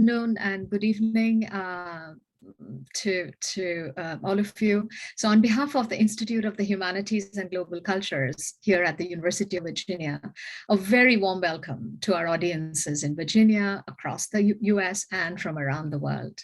afternoon and good evening to all of you. So on behalf of the Institute of the Humanities and Global Cultures here at the University of Virginia, a very warm welcome to our audiences in Virginia, across the US, and from around the world.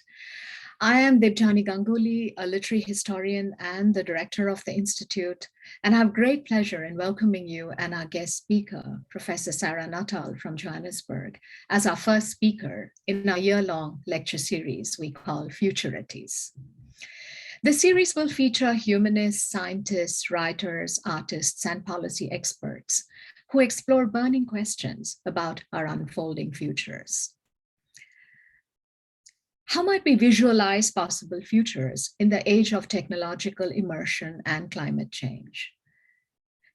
I am Debjani Ganguly, a literary historian and the director of the Institute, and I have great pleasure in welcoming you and our guest speaker, Professor Sara Natal from Johannesburg, as our first speaker in our year-long lecture series we call Futurities. The series will feature humanists, scientists, writers, artists, and policy experts who explore burning questions about our unfolding futures. How might we visualize possible futures in the age of technological immersion and climate change?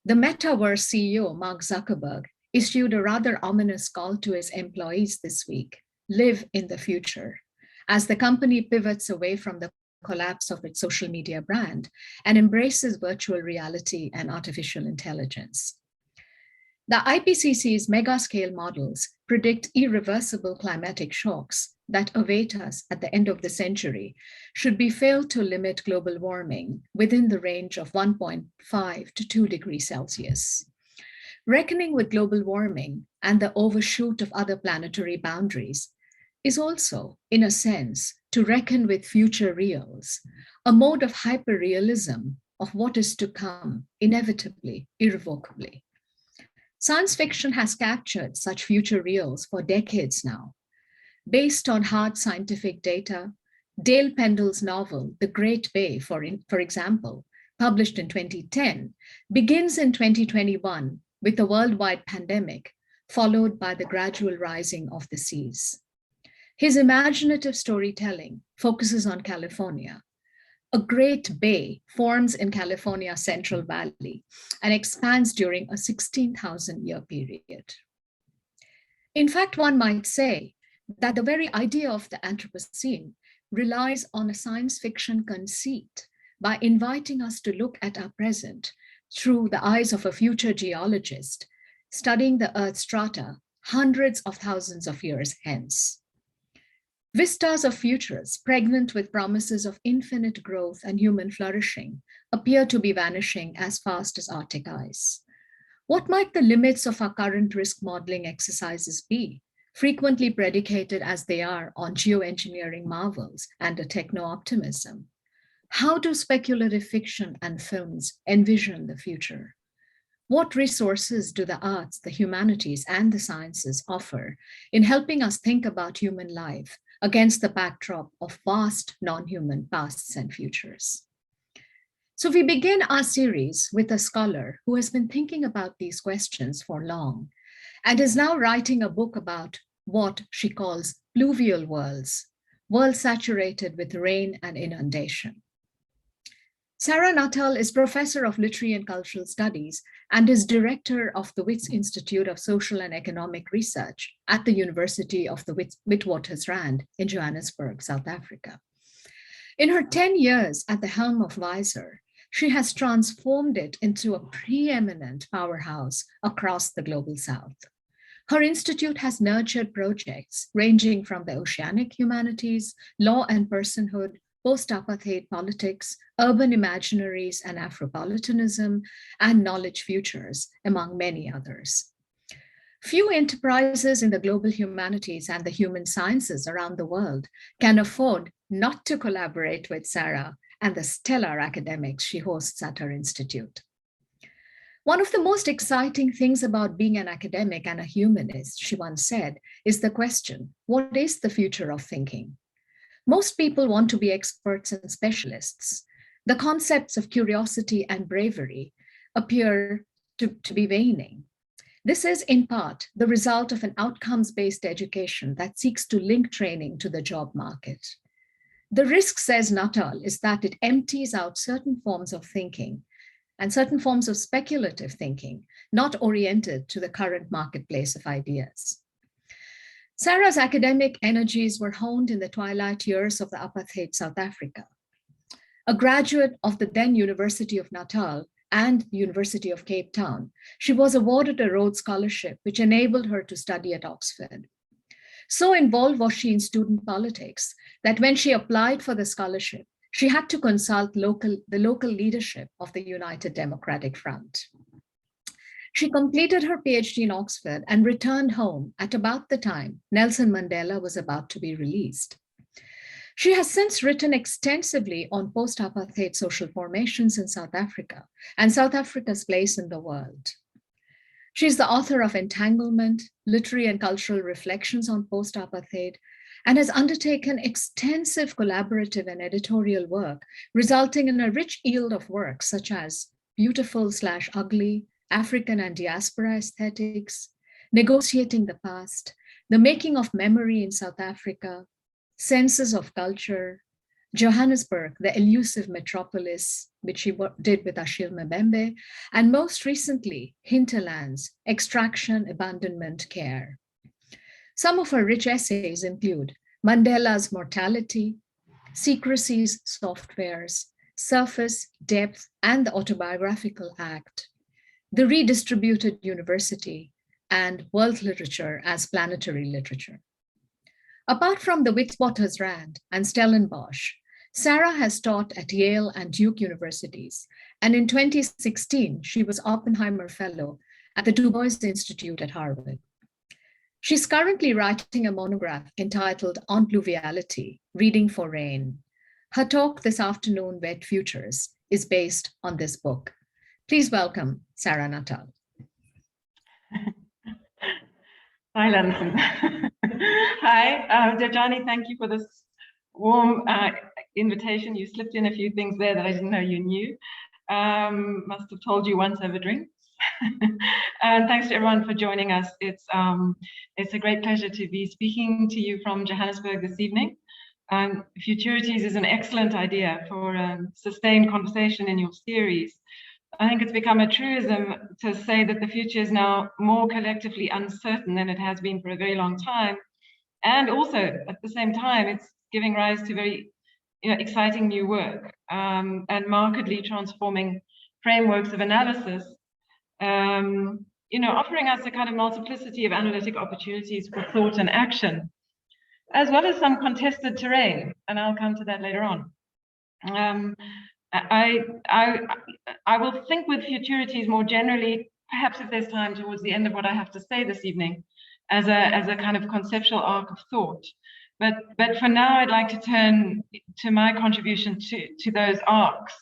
The Metaverse CEO, Mark Zuckerberg, issued a rather ominous call to his employees this week: live in the future, as the company pivots away from the collapse of its social media brand and embraces virtual reality and artificial intelligence. The IPCC's mega-scale models predict irreversible climatic shocks that await us at the end of the century should be failed to limit global warming within the range of 1.5 to 2 degrees Celsius. Reckoning with global warming and the overshoot of other planetary boundaries is also, in a sense, to reckon with future reals, a mode of hyperrealism of what is to come, inevitably, irrevocably. Science fiction has captured such future reals for decades now. Based on hard scientific data, Dale Pendle's novel, The Great Bay, for example, published in 2010, begins in 2021 with a worldwide pandemic, followed by the gradual rising of the seas. His imaginative storytelling focuses on California. A great bay forms in California's Central Valley and expands during a 16,000-year period. In fact, one might say that the very idea of the Anthropocene relies on a science fiction conceit by inviting us to look at our present through the eyes of a future geologist studying the Earth's strata hundreds of thousands of years hence. Vistas of futures pregnant with promises of infinite growth and human flourishing appear to be vanishing as fast as Arctic ice. What might the limits of our current risk modeling exercises be, frequently predicated as they are on geoengineering marvels and a techno-optimism? How do speculative fiction and films envision the future? What resources do the arts, the humanities, and the sciences offer in helping us think about human life against the backdrop of vast non-human pasts and futures? So we begin our series with a scholar who has been thinking about these questions for long and is now writing a book about what she calls pluvial worlds, worlds saturated with rain and inundation. Sara Natal is professor of literary and cultural studies and is director of the Wits Institute of Social and Economic Research at the University of the Witwatersrand in Johannesburg, South Africa. In her 10 years at the helm of WISER, she has transformed it into a preeminent powerhouse across the global South. Her institute has nurtured projects ranging from the oceanic humanities, law and personhood, post-apartheid politics, urban imaginaries and Afropolitanism, and knowledge futures, among many others. Few enterprises in the global humanities and the human sciences around the world can afford not to collaborate with Sara and the stellar academics she hosts at her institute. One of the most exciting things about being an academic and a humanist, she once said, is the question, what is the future of thinking? Most people want to be experts and specialists. The concepts of curiosity and bravery appear to be waning. This is in part the result of an outcomes-based education that seeks to link training to the job market. The risk, says Nuttall, is that it empties out certain forms of thinking and certain forms of speculative thinking, not oriented to the current marketplace of ideas. Sara's academic energies were honed in the twilight years of the apartheid South Africa. A graduate of the then University of Natal and University of Cape Town, she was awarded a Rhodes Scholarship, which enabled her to study at Oxford. So involved was she in student politics that when she applied for the scholarship, she had to consult the local leadership of the United Democratic Front. She completed her PhD in Oxford and returned home at about the time Nelson Mandela was about to be released. She has since written extensively on post-apartheid social formations in South Africa and South Africa's place in the world. She's the author of Entanglement, Literary and Cultural Reflections on Post-Apartheid, and has undertaken extensive collaborative and editorial work, resulting in a rich yield of works such as Beautiful/Ugly, African and Diaspora Aesthetics, Negotiating the Past, The Making of Memory in South Africa, Senses of Culture, Johannesburg, the Elusive Metropolis, which she did with Achille Mbembe, and most recently, Hinterlands, Extraction, Abandonment, Care. Some of her rich essays include Mandela's Mortality, Secrecy's Softwares, Surface, Depth, and the Autobiographical Act, the Redistributed University, and World Literature as Planetary Literature. Apart from the Witwatersrand and Stellenbosch, Sara has taught at Yale and Duke Universities, and in 2016, she was Oppenheimer Fellow at the DuBois Institute at Harvard. She's currently writing a monograph entitled On Pluviality, Reading for Rain. Her talk this afternoon, Wet Futures, is based on this book. Please welcome Sara Natal. Hi, Lanson. Hi, Dejani, thank you for this warm invitation. You slipped in a few things there that I didn't know you knew. Must have told you once over drinks. And thanks to everyone for joining us. It's a great pleasure to be speaking to you from Johannesburg this evening. Futurities is an excellent idea for sustained conversation in your series. I think it's become a truism to say that the future is now more collectively uncertain than it has been for a very long time. And also, at the same time, it's giving rise to very exciting new work and markedly transforming frameworks of analysis, offering us a kind of multiplicity of analytic opportunities for thought and action, as well as some contested terrain, and I'll come to that later on. I will think with futurities more generally, perhaps if there's time towards the end of what I have to say this evening, as a kind of conceptual arc of thought. But for now, I'd like to turn to my contribution to those arcs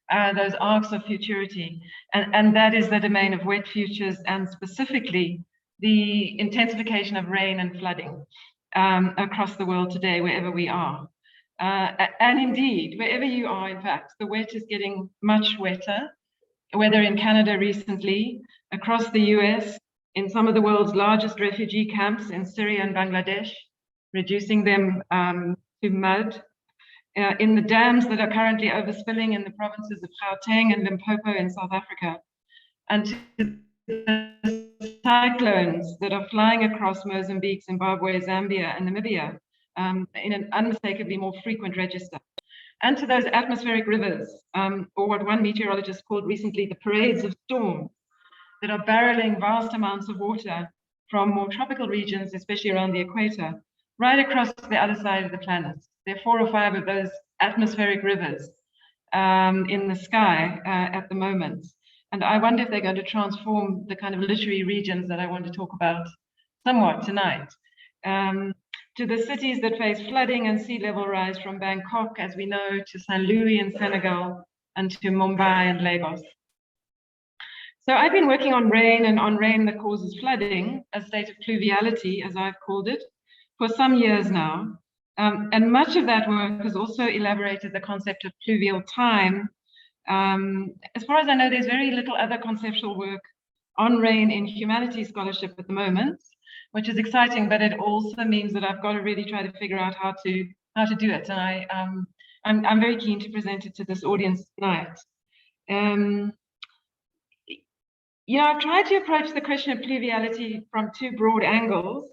of futurity, and that is the domain of wet futures, and specifically the intensification of rain and flooding across the world today, wherever we are. And indeed, wherever you are, in fact, the wet is getting much wetter, whether in Canada recently, across the US, in some of the world's largest refugee camps in Syria and Bangladesh, reducing them to mud, in the dams that are currently overspilling in the provinces of Gauteng and Limpopo in South Africa, and to the cyclones that are flying across Mozambique, Zimbabwe, Zambia, and Namibia, in an unmistakably more frequent register, and to those atmospheric rivers, or what one meteorologist called recently the parades of storms, that are barreling vast amounts of water from more tropical regions, especially around the equator, right across the other side of the planet. There are 4 or 5 of those atmospheric rivers in the sky at the moment. And I wonder if they're going to transform the kind of literary regions that I want to talk about somewhat tonight. To the cities that face flooding and sea level rise, from Bangkok, as we know, to St. Louis in Senegal, and to Mumbai and Lagos. So I've been working on rain and on rain that causes flooding, a state of pluviality, as I've called it, for some years now. And much of that work has also elaborated the concept of pluvial time. As far as I know, there's very little other conceptual work on rain in humanities scholarship at the moment, which is exciting, but it also means that I've got to really try to figure out how to do it. And I'm very keen to present it to this audience tonight. I've tried to approach the question of pluviality from 2 broad angles.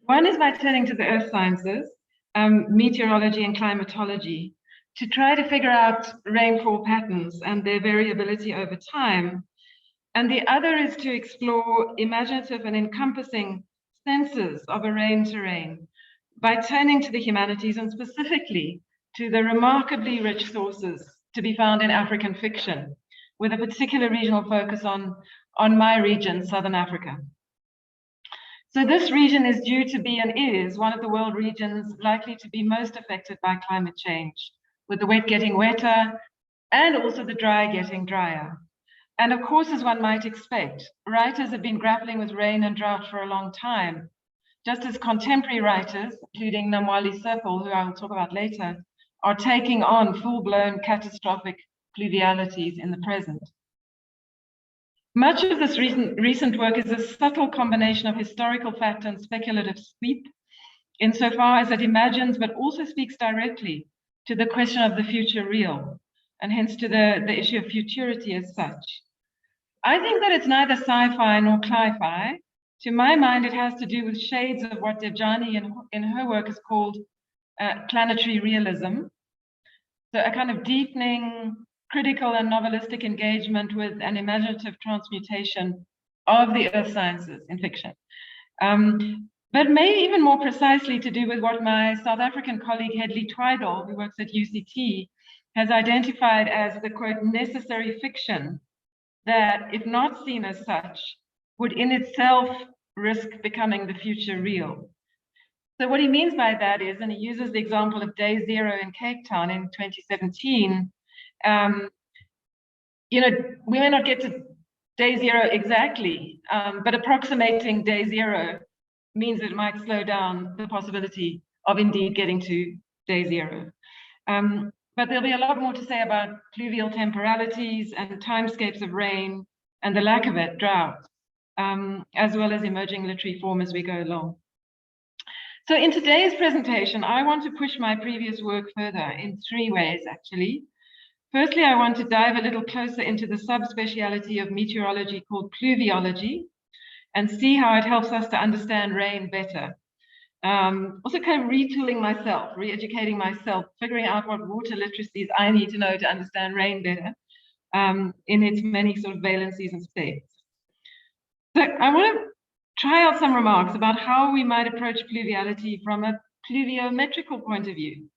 One is by turning to the earth sciences, meteorology and climatology, to try to figure out rainfall patterns and their variability over time. And the other is to explore imaginative and encompassing senses of a rain terrain by turning to the humanities and specifically to the remarkably rich sources to be found in African fiction, with a particular regional focus on my region, Southern Africa. So this region is due to be and is one of the world regions likely to be most affected by climate change, with the wet getting wetter and also the dry getting drier. And of course, as one might expect, writers have been grappling with rain and drought for a long time, just as contemporary writers, including Namwali Serpil, who I will talk about later, are taking on full-blown catastrophic pluvialities in the present. Much of this recent work is a subtle combination of historical fact and speculative sweep, insofar as it imagines but also speaks directly to the question of the future real, and hence to the issue of futurity as such. I think that it's neither sci-fi nor cli-fi. To my mind, it has to do with shades of what Debjani in her work has called planetary realism. So a kind of deepening, critical and novelistic engagement with an imaginative transmutation of the earth sciences in fiction. But maybe even more precisely to do with what my South African colleague Hedley Twydall, who works at UCT, has identified as the, quote, necessary fiction that, if not seen as such, would in itself risk becoming the future real. So what he means by that is, and he uses the example of Day Zero in Cape Town in 2017, you know, we may not get to Day Zero exactly, but approximating Day Zero means it might slow down the possibility of indeed getting to Day Zero. But there'll be a lot more to say about pluvial temporalities and timescapes of rain and the lack of it, drought, as well as emerging literary form as we go along. So in today's presentation, I want to push my previous work further in three ways, actually. Firstly, I want to dive a little closer into the subspeciality of meteorology called pluviology and see how it helps us to understand rain better. Also kind of retooling myself, re-educating myself, figuring out what water literacies I need to know to understand rain better in its many sort of valencies and states. So I want to try out some remarks about how we might approach pluviality from a pluviometrical point of view.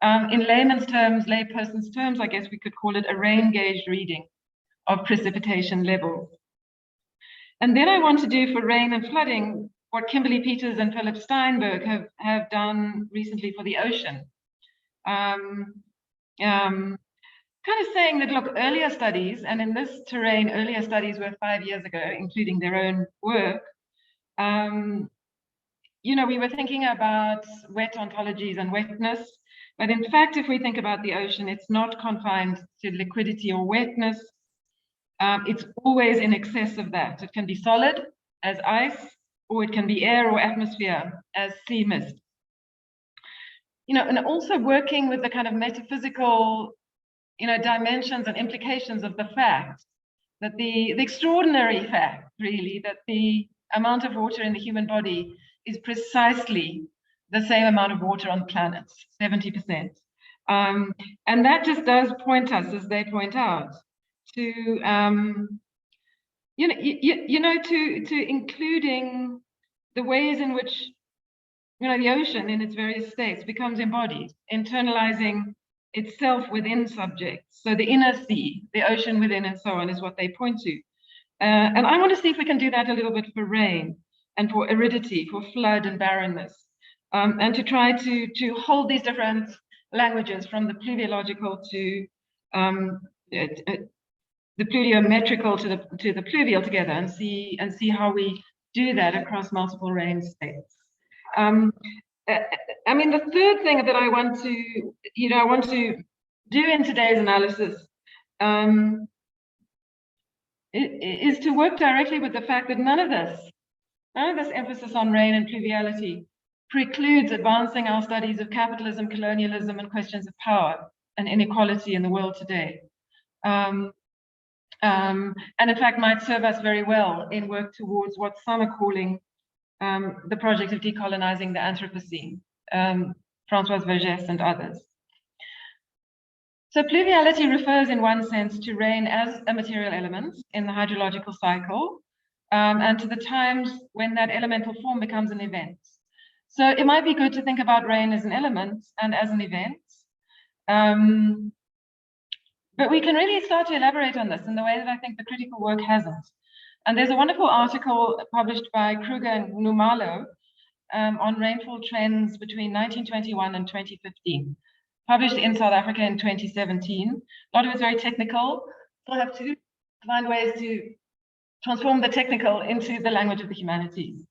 In layman's terms, layperson's terms, I guess we could call it a rain-gauged reading of precipitation levels. And then I want to do for rain and flooding what Kimberly Peters and Philip Steinberg have done recently for the ocean. Kind of saying that, look, earlier studies, and in this terrain, earlier studies were 5 years ago, including their own work. You know, we were thinking about wet ontologies and wetness, but in fact, if we think about the ocean, it's not confined to liquidity or wetness. It's always in excess of that. It can be solid as ice, or it can be air or atmosphere as sea mist. You know, and also working with the kind of metaphysical, you know, dimensions and implications of the fact that the extraordinary fact, really, that the amount of water in the human body is precisely the same amount of water on the planet, 70%. And that just does point us, as they point out, to to including the ways in which, you know, the ocean in its various states becomes embodied, internalizing itself within subjects. So the inner sea, the ocean within, and so on, is what they point to. And I want to see if we can do that a little bit for rain and for aridity, for flood and barrenness, and to try to hold these different languages from the pluviological to the pluviometrical to the pluvial together, and see how we do that across multiple rain states. I mean, the third thing that I want to do in today's analysis is to work directly with the fact that none of this emphasis on rain and pluviality precludes advancing our studies of capitalism, colonialism, and questions of power and inequality in the world today. And in fact might serve us very well in work towards what some are calling the project of decolonizing the Anthropocene, Françoise Vergès and others. So pluviality refers in one sense to rain as a material element in the hydrological cycle, and to the times when that elemental form becomes an event. So it might be good to think about rain as an element and as an event. But we can really start to elaborate on this in the way that I think the critical work hasn't. And there's a wonderful article published by Kruger and Numalo on rainfall trends between 1921 and 2015, published in South Africa in 2017. A lot of it's very technical. We'll have to find ways to transform the technical into the language of the humanities.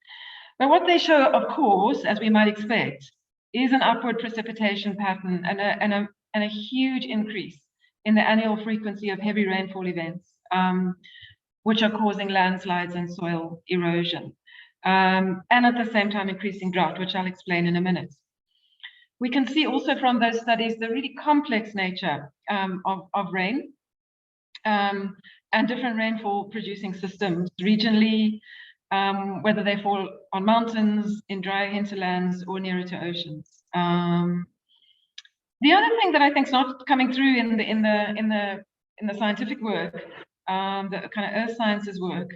But what they show, of course, as we might expect, is an upward precipitation pattern and a huge increase in the annual frequency of heavy rainfall events, which are causing landslides and soil erosion, and at the same time increasing drought, which I'll explain in a minute. We can see also from those studies the really complex nature of rain and different rainfall producing systems regionally, whether they fall on mountains, in dry hinterlands, or nearer to oceans. The other thing that I think is not coming through in the scientific work, the kind of earth sciences work,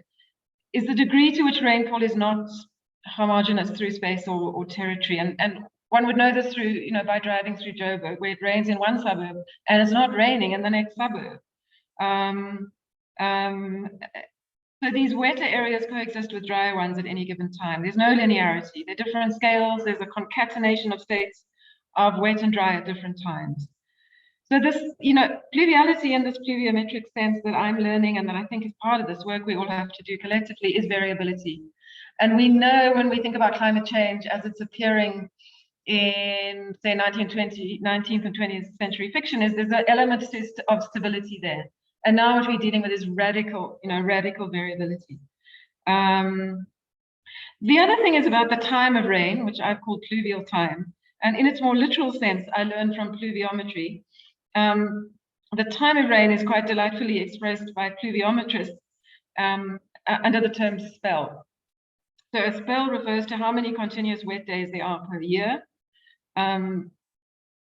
is the degree to which rainfall is not homogeneous through space or territory. And one would know this through, by driving through Joburg, where it rains in one suburb and it's not raining in the next suburb. So these wetter areas coexist with drier ones at any given time. There's no linearity. There are different scales. There's a concatenation of states of wet and dry at different times. So this, pluviality in this pluviometric sense that I'm learning and that I think is part of this work we all have to do collectively is variability. And we know when we think about climate change as it's appearing in, say, 19th and 20th century fiction, there's an element of stability there. And now what we're dealing with is radical variability. The other thing is about the time of rain, which I've called pluvial time. And in its more literal sense, I learned from pluviometry. The time of rain is quite delightfully expressed by pluviometrists under the term spell. So a spell refers to how many continuous wet days there are per year. And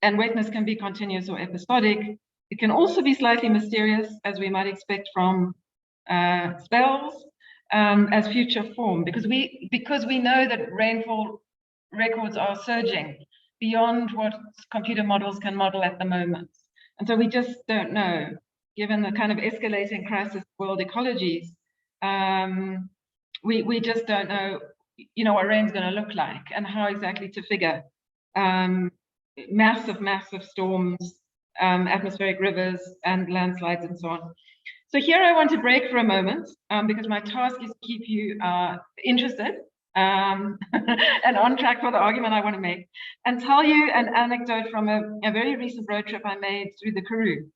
wetness can be continuous or episodic. It can also be slightly mysterious, as we might expect from spells, as future form, because we know that rainfall records are surging beyond what computer models can model at the moment. And so we just don't know, given the kind of escalating crisis of world ecologies, we just don't know, what rain's going to look like and how exactly to figure massive storms, atmospheric rivers and landslides and so on. So here I want to break for a moment because my task is to keep you interested and on track for the argument I want to make, and tell you an anecdote from a very recent road trip I made through the Karoo,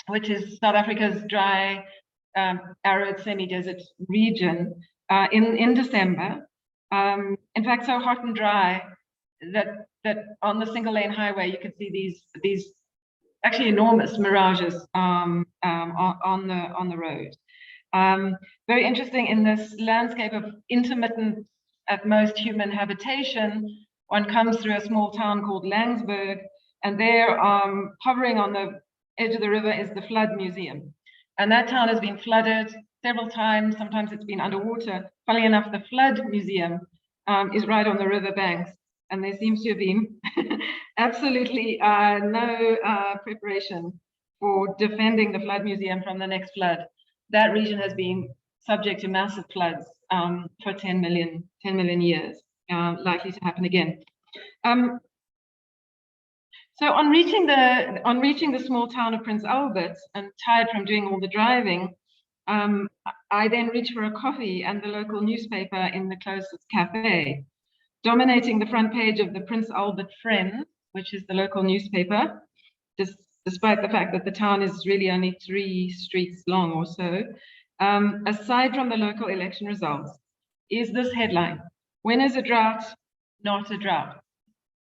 which is South Africa's dry, arid semi-desert region in December. In fact, so hot and dry that on the single lane highway you could see these actually enormous mirages on the road. Very interesting, in this landscape of intermittent, at most, human habitation, one comes through a small town called Langsburg, and there, hovering on the edge of the river, is the Flood Museum. And that town has been flooded several times. Sometimes it's been underwater. Funnily enough, the Flood Museum is right on the river banks. And there seems to have been absolutely no preparation for defending the Flood Museum from the next flood. That region has been subject to massive floods for 10 million years, likely to happen again. So on reaching the small town of Prince Albert, and tired from doing all the driving, I then reached for a coffee and the local newspaper in the closest cafe. Dominating the front page of the Prince Albert Friend, which is the local newspaper, despite the fact that the town is really only 3 streets long or so, aside from the local election results, is this headline: "When is a drought not a drought?"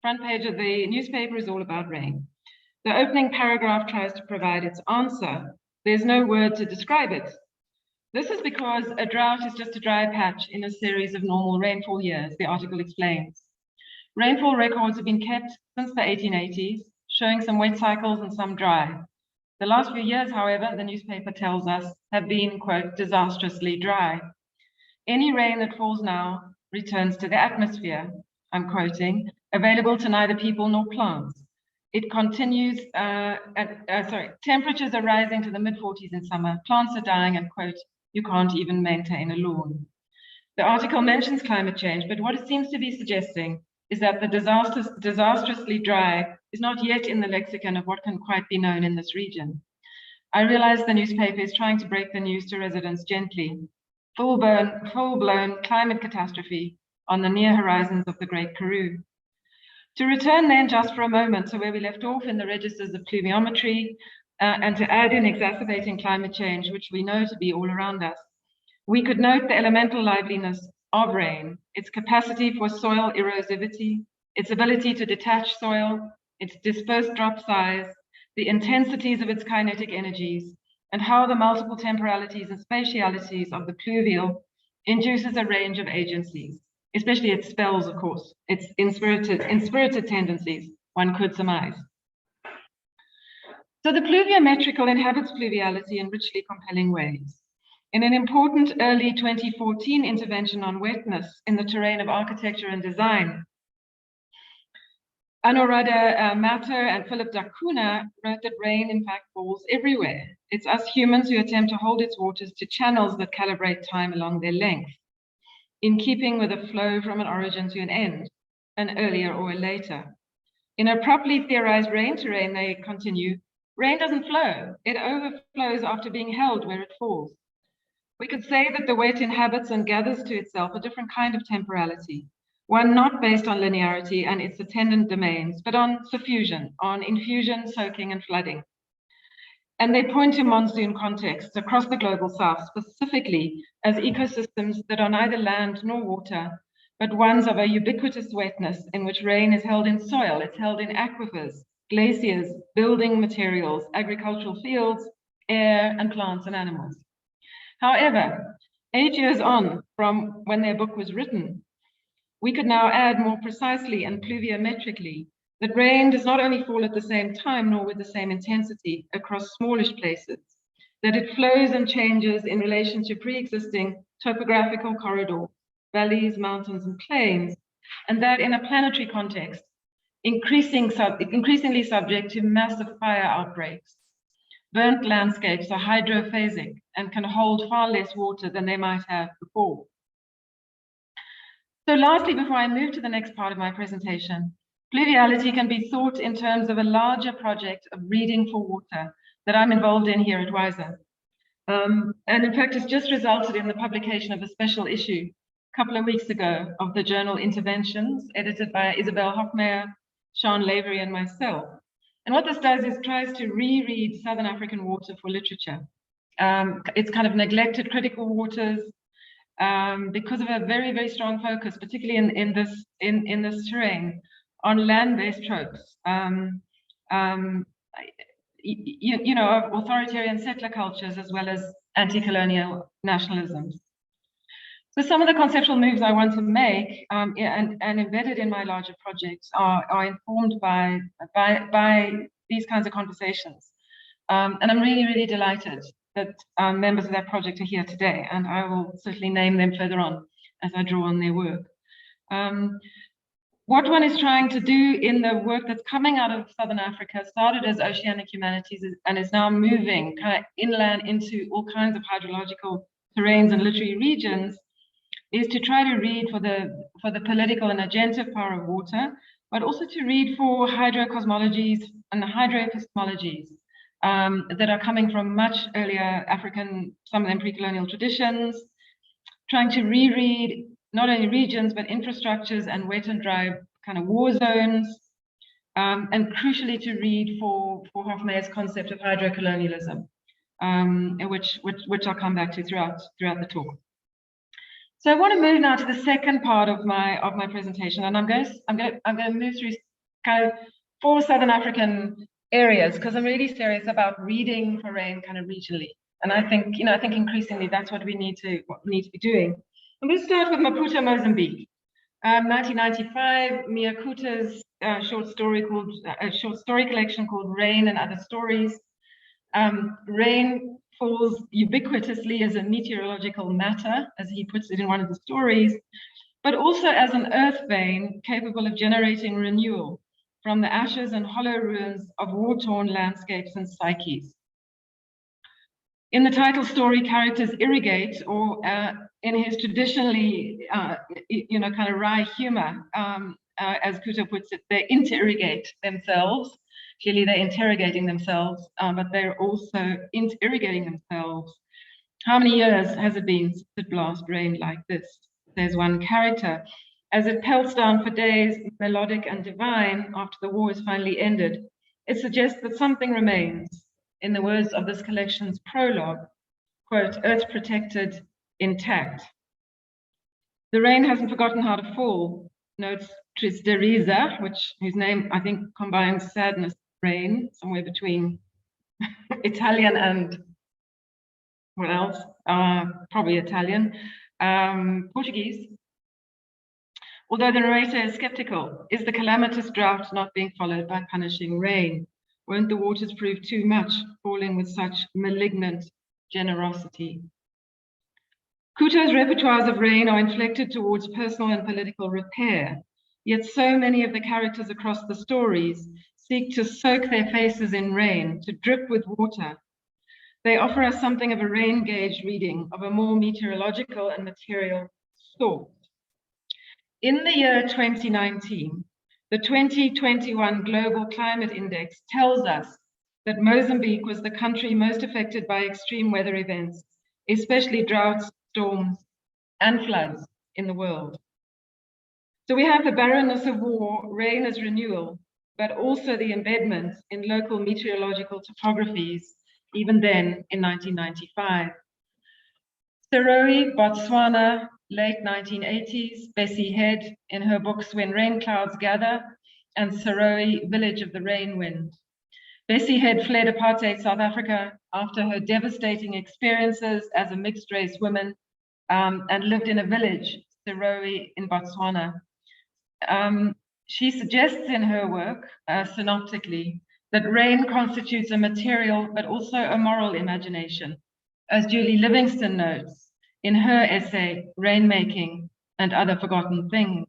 Front page of the newspaper is all about rain. The opening paragraph tries to provide its answer. There's no word to describe it. This is because a drought is just a dry patch in a series of normal rainfall years, the article explains. Rainfall records have been kept since the 1880s, showing some wet cycles and some dry. The last few years, however, the newspaper tells us, have been, quote, disastrously dry. Any rain that falls now returns to the atmosphere, I'm quoting, available to neither people nor plants. It continues, temperatures are rising to the mid-40s in summer, plants are dying, and quote, you can't even maintain a lawn. The article mentions climate change, but what it seems to be suggesting is that the disastrously dry is not yet in the lexicon of what can quite be known in this region. I realize the newspaper is trying to break the news to residents gently. Full-blown climate catastrophe on the near horizons of the Great Karoo. To return then just for a moment to where we left off in the registers of pluviometry, and to add in exacerbating climate change, which we know to be all around us, we could note the elemental liveliness of rain, its capacity for soil erosivity, its ability to detach soil, its dispersed drop size, the intensities of its kinetic energies, and how the multiple temporalities and spatialities of the pluvial induces a range of agencies, especially its spells, of course, its inspirited tendencies, one could surmise. So the pluviometrical inhabits pluviality in richly compelling ways. In an important early 2014 intervention on wetness in the terrain of architecture and design, Anuradha Mathur and Philip Dacuna wrote that rain, in fact, falls everywhere. It's us humans who attempt to hold its waters to channels that calibrate time along their length, in keeping with a flow from an origin to an end, an earlier or a later. In a properly theorized rain terrain, they continue, rain doesn't flow. It overflows after being held where it falls. We could say that the wet inhabits and gathers to itself a different kind of temporality, one not based on linearity and its attendant domains, but on suffusion, on infusion, soaking, and flooding. And they point to monsoon contexts across the global south, specifically as ecosystems that are neither land nor water, but ones of a ubiquitous wetness in which rain is held in soil, it's held in aquifers, glaciers, building materials, agricultural fields, air, and plants and animals. However, 8 years on from when their book was written, we could now add more precisely and pluviometrically that rain does not only fall at the same time nor with the same intensity across smallish places, that it flows and changes in relation to pre-existing topographical corridors, valleys, mountains, and plains, and that in a planetary context, increasingly subject to massive fire outbreaks. Burnt landscapes are hydrophasic and can hold far less water than they might have before. So lastly, before I move to the next part of my presentation, pluviality can be thought in terms of a larger project of reading for water that I'm involved in here at WISER. And in fact, it's just resulted in the publication of a special issue a couple of weeks ago of the journal Interventions, edited by Isabel Hofmair, Sean Lavery, and myself. And what this does is tries to reread Southern African water for literature. It's kind of neglected critical waters, because of a very, very strong focus, particularly in this terrain, on land-based tropes, you know, of authoritarian settler cultures as well as anti-colonial nationalisms. So some of the conceptual moves I want to make and embedded in my larger projects are informed by these kinds of conversations. And I'm really, really delighted that members of that project are here today, and I will certainly name them further on as I draw on their work. What one is trying to do in the work that's coming out of Southern Africa started as oceanic humanities and is now moving kind of inland into all kinds of hydrological terrains and literary regions, is to try to read for the political and agentive power of water, but also to read for hydrocosmologies and hydroepistemologies that are coming from much earlier African, some of them pre-colonial traditions, trying to reread not only regions, but infrastructures and wet and dry kind of war zones, and crucially to read for Hofmair's concept of hydrocolonialism, which I'll come back to throughout the talk. So I want to move now to the second part of my presentation, and I'm going to move through kind of 4 Southern African areas because I'm really serious about reading for rain kind of regionally, and I think increasingly that's what we need to be doing. I'm going to start with Maputo, Mozambique. 1995, Mia Kuta's short story collection called Rain and Other Stories. Rain falls ubiquitously as a meteorological matter, as he puts it in one of the stories, but also as an earth vein capable of generating renewal from the ashes and hollow ruins of war-torn landscapes and psyches. In the title story, characters irrigate, or in his traditionally, kind of wry humor, as Kuto puts it, they interrogate themselves. Clearly, they're interrogating themselves, but they're also irrigating themselves. How many years has it been since it last rained like this? There's one character. As it pelts down for days, melodic and divine, after the war is finally ended, it suggests that something remains. In the words of this collection's prologue, quote, earth protected, intact. The rain hasn't forgotten how to fall, notes Tristeriza, whose name I think combines sadness, rain, somewhere between Italian and what else? Probably Italian, Portuguese. Although the narrator is skeptical, is the calamitous drought not being followed by punishing rain? Won't the waters prove too much, falling with such malignant generosity? Kuto's repertoires of rain are inflected towards personal and political repair, yet so many of the characters across the stories seek to soak their faces in rain, to drip with water. They offer us something of a rain gauge reading of a more meteorological and material sort. In the year 2019, the 2021 Global Climate Index tells us that Mozambique was the country most affected by extreme weather events, especially droughts, storms, and floods in the world. So we have the barrenness of war, rain as renewal, but also the embedment in local meteorological topographies, even then in 1995. Serowe, Botswana, late 1980s, Bessie Head in her books When Rain Clouds Gather, and Serowe, Village of the Rain Wind. Bessie Head fled apartheid South Africa after her devastating experiences as a mixed-race woman and lived in a village, Serowe in Botswana. She suggests in her work, synoptically, that rain constitutes a material but also a moral imagination, as Julie Livingston notes in her essay, Rainmaking and Other Forgotten Things.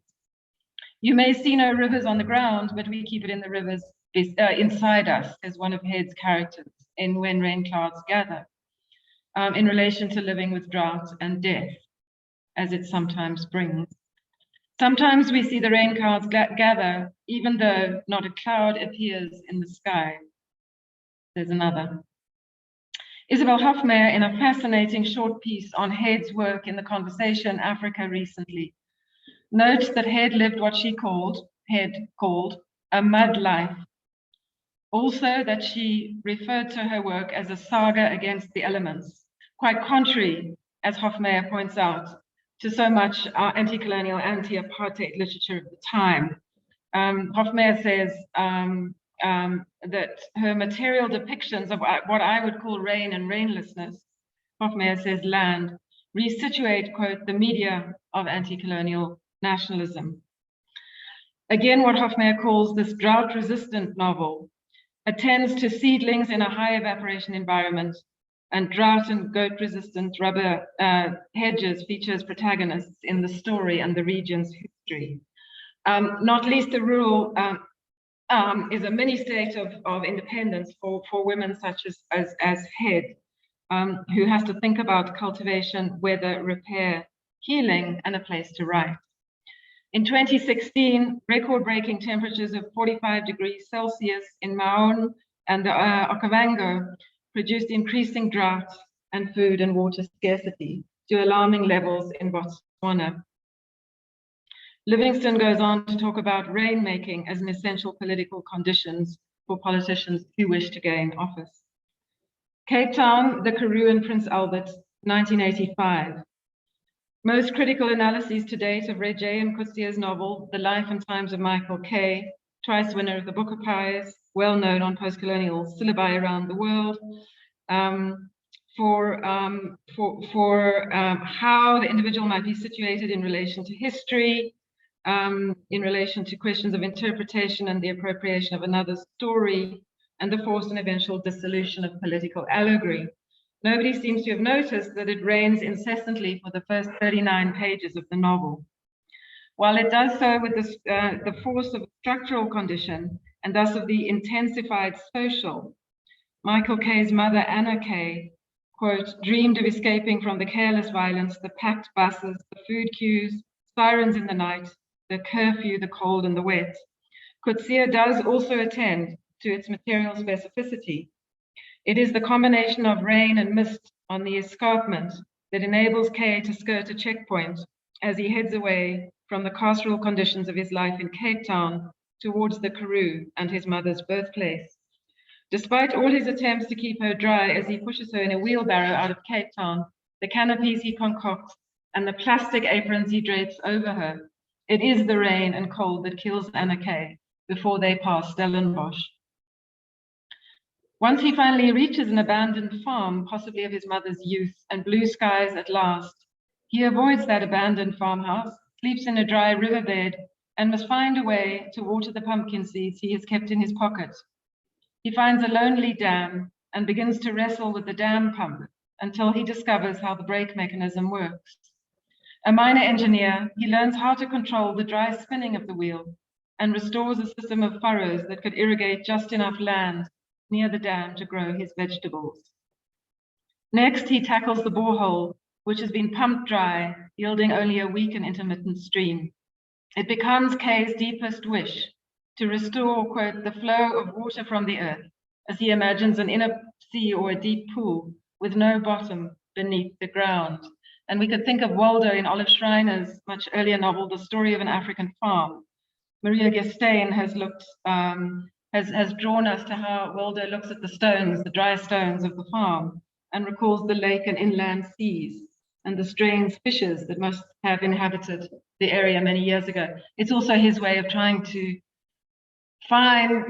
You may see no rivers on the ground, but we keep it in the rivers inside us, as one of Head's characters in When Rain Clouds Gather, in relation to living with drought and death, as it sometimes brings. Sometimes we see the rain clouds gather, even though not a cloud appears in the sky. There's another. Isabel Hofmair, in a fascinating short piece on Head's work in The Conversation, Africa, recently, notes that Head lived what Head called a mud life. Also that she referred to her work as a saga against the elements, quite contrary, as Hofmair points out, to so much anti-colonial, anti-apartheid literature of the time. Hofmair says that her material depictions of what I would call rain and rainlessness, Hofmair says land, resituate, quote, the media of anti-colonial nationalism. Again, what Hofmair calls this drought-resistant novel attends to seedlings in a high evaporation environment, and drought and goat-resistant rubber hedges feature as protagonists in the story and the region's history. Not least the rural is a mini-state of independence for women such as Head, who has to think about cultivation, weather, repair, healing, and a place to write. In 2016, record-breaking temperatures of 45 degrees Celsius in Maun and the Okavango produced increasing drought and food and water scarcity to alarming levels in Botswana. Livingston goes on to talk about rainmaking as an essential political conditions for politicians who wish to gain office. Cape Town, the Karoo and Prince Albert, 1985. Most critical analyses to date of J. M. Coetzee novel, The Life and Times of Michael Kay, twice winner of the Booker Prize, well known on post-colonial syllabi around the world, for how the individual might be situated in relation to history, in relation to questions of interpretation and the appropriation of another's story, and the forced and eventual dissolution of political allegory. Nobody seems to have noticed that it rains incessantly for the first 39 pages of the novel. While it does so with the force of a structural condition and thus of the intensified social, Michael Kay's mother, Anna Kay, quote, dreamed of escaping from the careless violence, the packed buses, the food queues, sirens in the night, the curfew, the cold and the wet. Coetzee does also attend to its material specificity. It is the combination of rain and mist on the escarpment that enables Kay to skirt a checkpoint as he heads away from the carceral conditions of his life in Cape Town towards the Karoo and his mother's birthplace. Despite all his attempts to keep her dry as he pushes her in a wheelbarrow out of Cape Town, the canopies he concocts, and the plastic aprons he drapes over her, it is the rain and cold that kills Anna Kay before they pass Stellenbosch. Once he finally reaches an abandoned farm, possibly of his mother's youth, and blue skies at last, he avoids that abandoned farmhouse, sleeps in a dry riverbed, and must find a way to water the pumpkin seeds he has kept in his pocket. He finds a lonely dam and begins to wrestle with the dam pump until he discovers how the brake mechanism works. A minor engineer, he learns how to control the dry spinning of the wheel and restores a system of furrows that could irrigate just enough land near the dam to grow his vegetables. Next, he tackles the borehole, which has been pumped dry, yielding only a weak and intermittent stream. It becomes Kay's deepest wish to restore, quote, the flow of water from the earth, as he imagines an inner sea or a deep pool with no bottom beneath the ground. And we could think of Waldo in Olive Schreiner's much earlier novel, The Story of an African Farm. Maria Gestain has looked, has drawn us to how Waldo looks at the stones, the dry stones of the farm, and recalls the lake and inland seas and the strange fishes that must have inhabited the area many years ago. It's also his way of trying to find,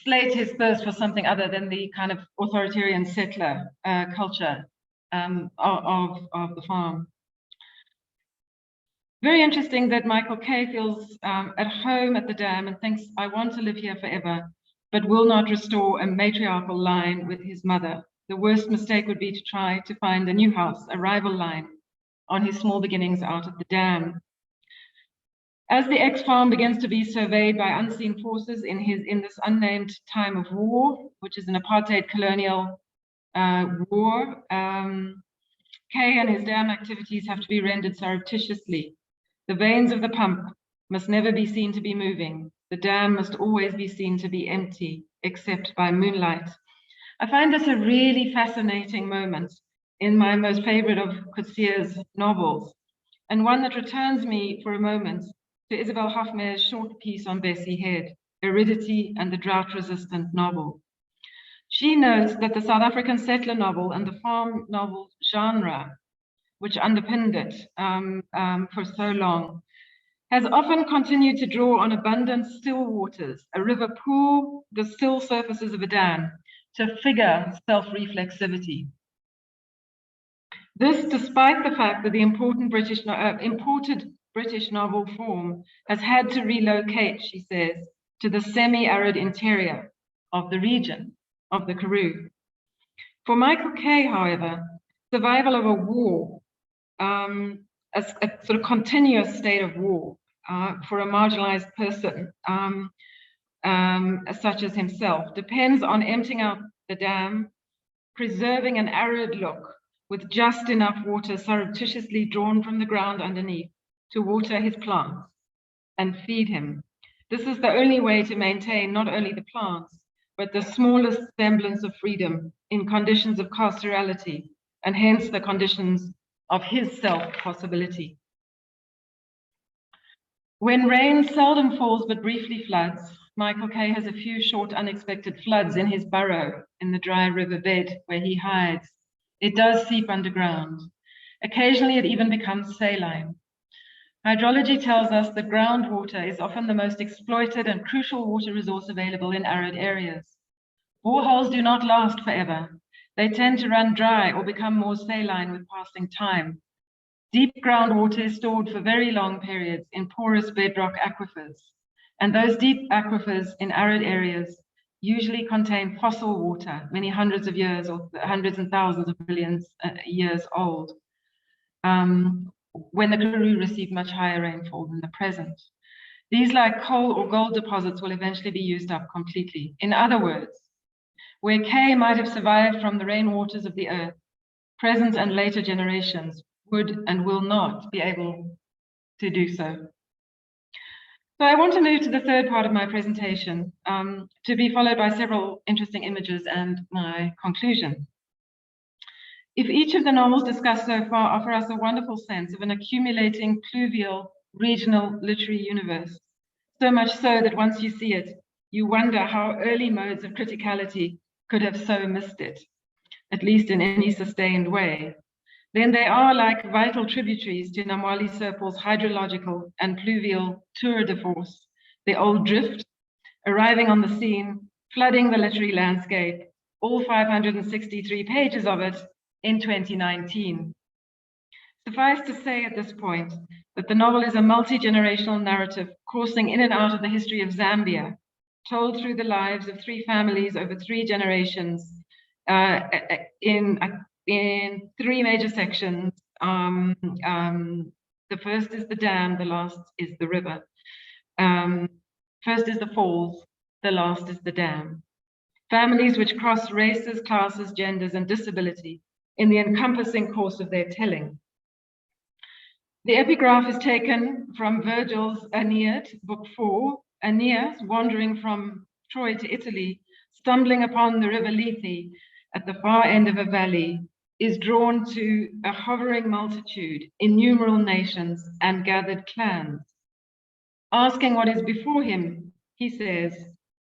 slate his thirst for something other than the kind of authoritarian settler culture of the farm. Very interesting that Michael Kay feels at home at the dam and thinks, I want to live here forever, but will not restore a matriarchal line with his mother. The worst mistake would be to try to find a new house, a rival line, on his small beginnings out at the dam. As the ex-farm begins to be surveyed by unseen forces in this unnamed time of war, which is an apartheid colonial war, Kay and his dam activities have to be rendered surreptitiously. The vanes of the pump must never be seen to be moving. The dam must always be seen to be empty, except by moonlight. I find this a really fascinating moment in my most favorite of Coetzee's novels, and one that returns me for a moment to Isabel Hofmair's short piece on Bessie Head, Aridity and the Drought-Resistant Novel. She notes that the South African settler novel and the farm novel genre, which underpinned it for so long, has often continued to draw on abundant still waters, a river pool, the still surfaces of a dam, to figure self-reflexivity. This, despite the fact that the imported British novel form has had to relocate, she says, to the semi-arid interior of the region of the Karoo. For Michael Kay, however, survival of a war, a sort of continuous state of war for a marginalized person, such as himself, depends on emptying out the dam, preserving an arid look with just enough water surreptitiously drawn from the ground underneath to water his plants and feed him. This is the only way to maintain not only the plants, but the smallest semblance of freedom in conditions of carcerality, and hence the conditions of his self-possibility. When rain seldom falls but briefly floods, Michael Kay has a few short unexpected floods in his burrow in the dry riverbed where he hides. It does seep underground. Occasionally it even becomes saline. Hydrology tells us that groundwater is often the most exploited and crucial water resource available in arid areas. Boreholes do not last forever. They tend to run dry or become more saline with passing time. Deep groundwater is stored for very long periods in porous bedrock aquifers, and those deep aquifers in arid areas usually contain fossil water, many hundreds of years or hundreds and thousands of millions years old, when the Karoo received much higher rainfall than the present. These, like coal or gold deposits, will eventually be used up completely. In other words, where K might have survived from the rainwaters of the earth, present and later generations would and will not be able to do so. So I want to move to the third part of my presentation, to be followed by several interesting images and my conclusion. If each of the novels discussed so far offer us a wonderful sense of an accumulating pluvial regional literary universe, so much so that once you see it, you wonder how early modes of criticality could have so missed it, at least in any sustained way, then they are like vital tributaries to Namwali Serpol's hydrological and pluvial tour de force, the old drift, arriving on the scene, flooding the literary landscape, all 563 pages of it in 2019. Suffice to say at this point that the novel is a multi-generational narrative coursing in and out of the history of Zambia, told through the lives of three families over 3 generations, in 3 major sections. The first is the dam, the last is the river. First is the falls, the last is the dam. Families which cross races, classes, genders, and disability in the encompassing course of their telling. The epigraph is taken from Virgil's Aeneid, Book 4. Aeneas, wandering from Troy to Italy, stumbling upon the river Lethe at the far end of a valley, is drawn to a hovering multitude, innumerable nations, and gathered clans. Asking what is before him, he says,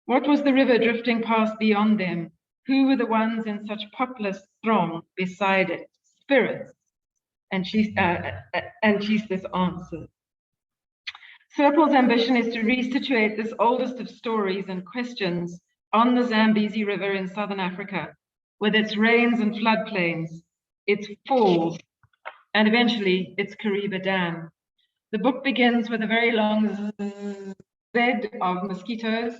"What was the river drifting past beyond them? Who were the ones in such populous throng beside it? Spirits." And Chisis answers. Serpol's ambition is to resituate this oldest of stories and questions on the Zambezi River in southern Africa, with its rains and floodplains, its falls, and eventually its Kariba Dam. The book begins with a very long Z of mosquitoes,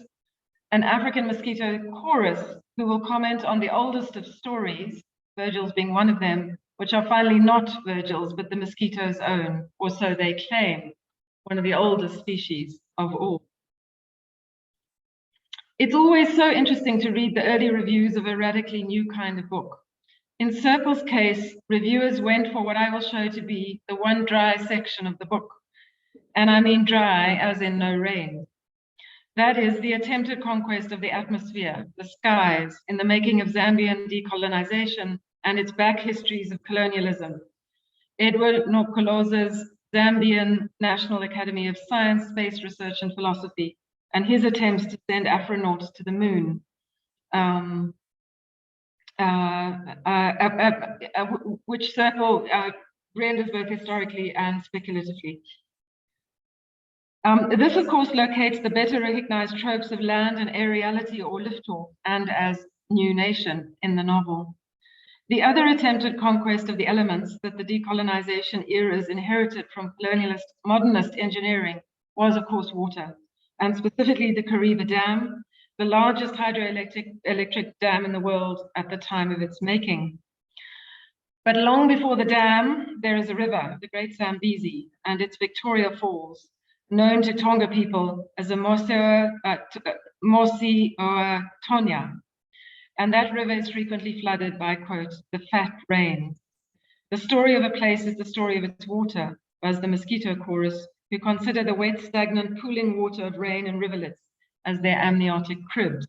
an African mosquito chorus who will comment on the oldest of stories, Virgil's being one of them, which are finally not Virgil's, but the mosquito's own, or so they claim, one of the oldest species of all. It's always so interesting to read the early reviews of a radically new kind of book. In Serpol's case, reviewers went for what I will show to be the one dry section of the book. And I mean dry as in no rain. That is the attempted conquest of the atmosphere, the skies, in the making of Zambian decolonization and its back histories of colonialism. Edward Nokoloza's Zambian National Academy of Science, Space Research and Philosophy, and his attempts to send astronauts to the moon, which Serpol renders both historically and speculatively. This, of course, locates the better recognized tropes of land and aeriality or liftoff, and as new nation in the novel. The other attempted conquest of the elements that the decolonization eras inherited from colonialist modernist engineering was, of course, water, and specifically the Kariba Dam, the largest hydroelectric dam in the world at the time of its making. But long before the dam, there is a river, the Great Zambezi, and its Victoria Falls, known to Tonga people as the Mosi or Tonya. And that river is frequently flooded by, quote, the fat rains. The story of a place is the story of its water, as the mosquito chorus, who consider the wet, stagnant, pooling water of rain and rivulets as their amniotic cribs.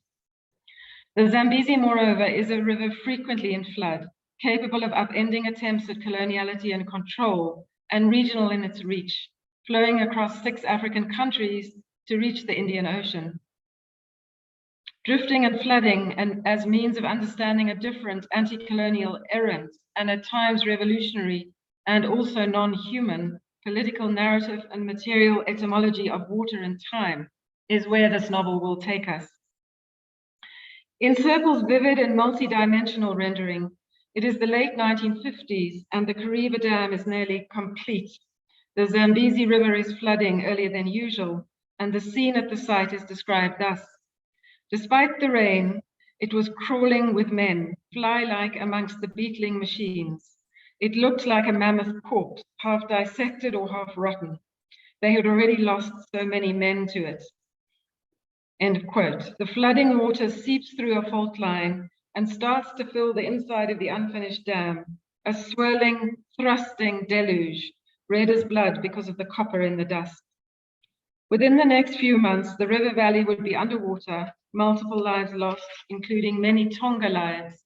The Zambezi, moreover, is a river frequently in flood, capable of upending attempts at coloniality and control, and regional in its reach, flowing across 6 African countries to reach the Indian Ocean. Drifting and flooding, and as means of understanding a different anti-colonial errant and at times revolutionary and also non-human political narrative and material etymology of water and time, is where this novel will take us. In Serpol's vivid and multi-dimensional rendering, it is the late 1950s and the Kariba Dam is nearly complete. The Zambezi River is flooding earlier than usual, and the scene at the site is described thus. Despite the rain, it was crawling with men, fly-like amongst the beetling machines. It looked like a mammoth corpse, half dissected or half rotten. They had already lost so many men to it. End quote. The flooding water seeps through a fault line and starts to fill the inside of the unfinished dam, a swirling, thrusting deluge, red as blood because of the copper in the dust. Within the next few months, the river valley would be underwater, multiple lives lost, including many Tonga lives.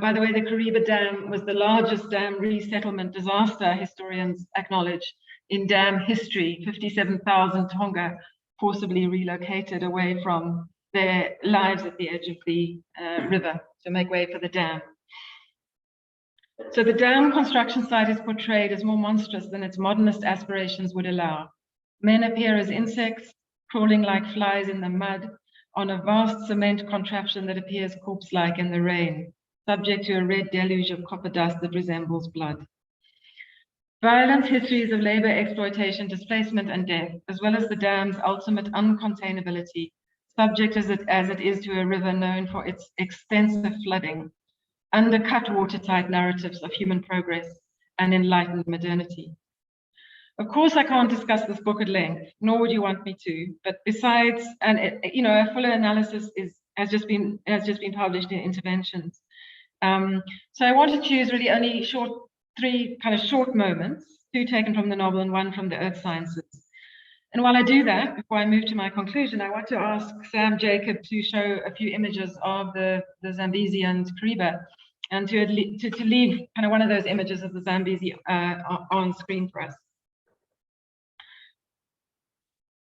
By the way, the Kariba Dam was the largest dam resettlement disaster, historians acknowledge, in dam history. 57,000 Tonga forcibly relocated away from their lives at the edge of the river to make way for the dam. So the dam construction site is portrayed as more monstrous than its modernist aspirations would allow. Men appear as insects, crawling like flies in the mud on a vast cement contraption that appears corpse-like in the rain, subject to a red deluge of copper dust that resembles blood. Violent histories of labor exploitation, displacement, and death, as well as the dam's ultimate uncontainability, subject as it is to a river known for its extensive flooding, undercut watertight narratives of human progress and enlightened modernity. Of course, I can't discuss this book at length, nor would you want me to. But besides, a fuller analysis has just been published in Interventions. So I want to choose really only three kind of short moments, two taken from the novel and one from the earth sciences. And while I do that, before I move to my conclusion, I want to ask Sam Jacob to show a few images of the Zambezi and Kariba, and to leave kind of one of those images of the Zambezi on screen for us.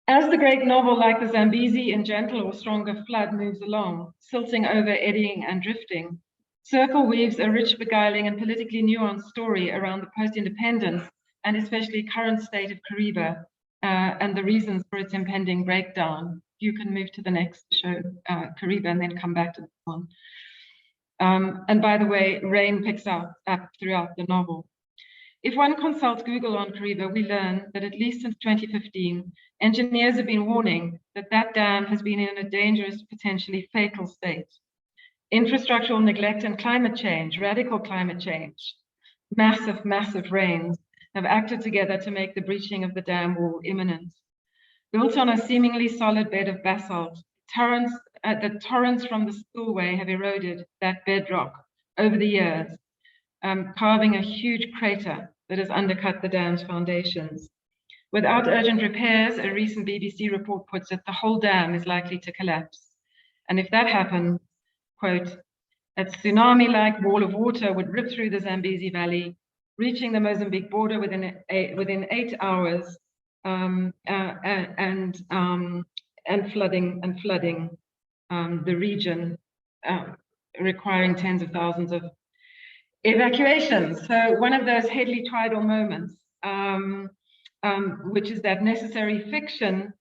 As the great novel, like the Zambezi in gentle or stronger flood, moves along, silting over, eddying, and drifting, Circle weaves a rich, beguiling, and politically nuanced story around the post-independence and especially current state of Kariba and the reasons for its impending breakdown. You can move to the next show, Kariba, and then come back to this one. And by the way, rain picks up throughout the novel. If one consults Google on Kariba, we learn that at least since 2015, engineers have been warning that that dam has been in a dangerous, potentially fatal state. Infrastructural neglect and climate change, radical climate change, massive rains have acted together to make the breaching of the dam wall imminent. Built on a seemingly solid bed of basalt, the torrents from the spillway have eroded that bedrock over the years, carving a huge crater that has undercut the dam's foundations. Without urgent repairs, a recent BBC report puts it, the whole dam is likely to collapse. And if that happens, quote, a tsunami-like wall of water would rip through the Zambezi Valley, reaching the Mozambique border within 8 hours, and flooding the region, requiring tens of thousands of evacuations. So one of those Headley tidal moments, which is that necessary fiction,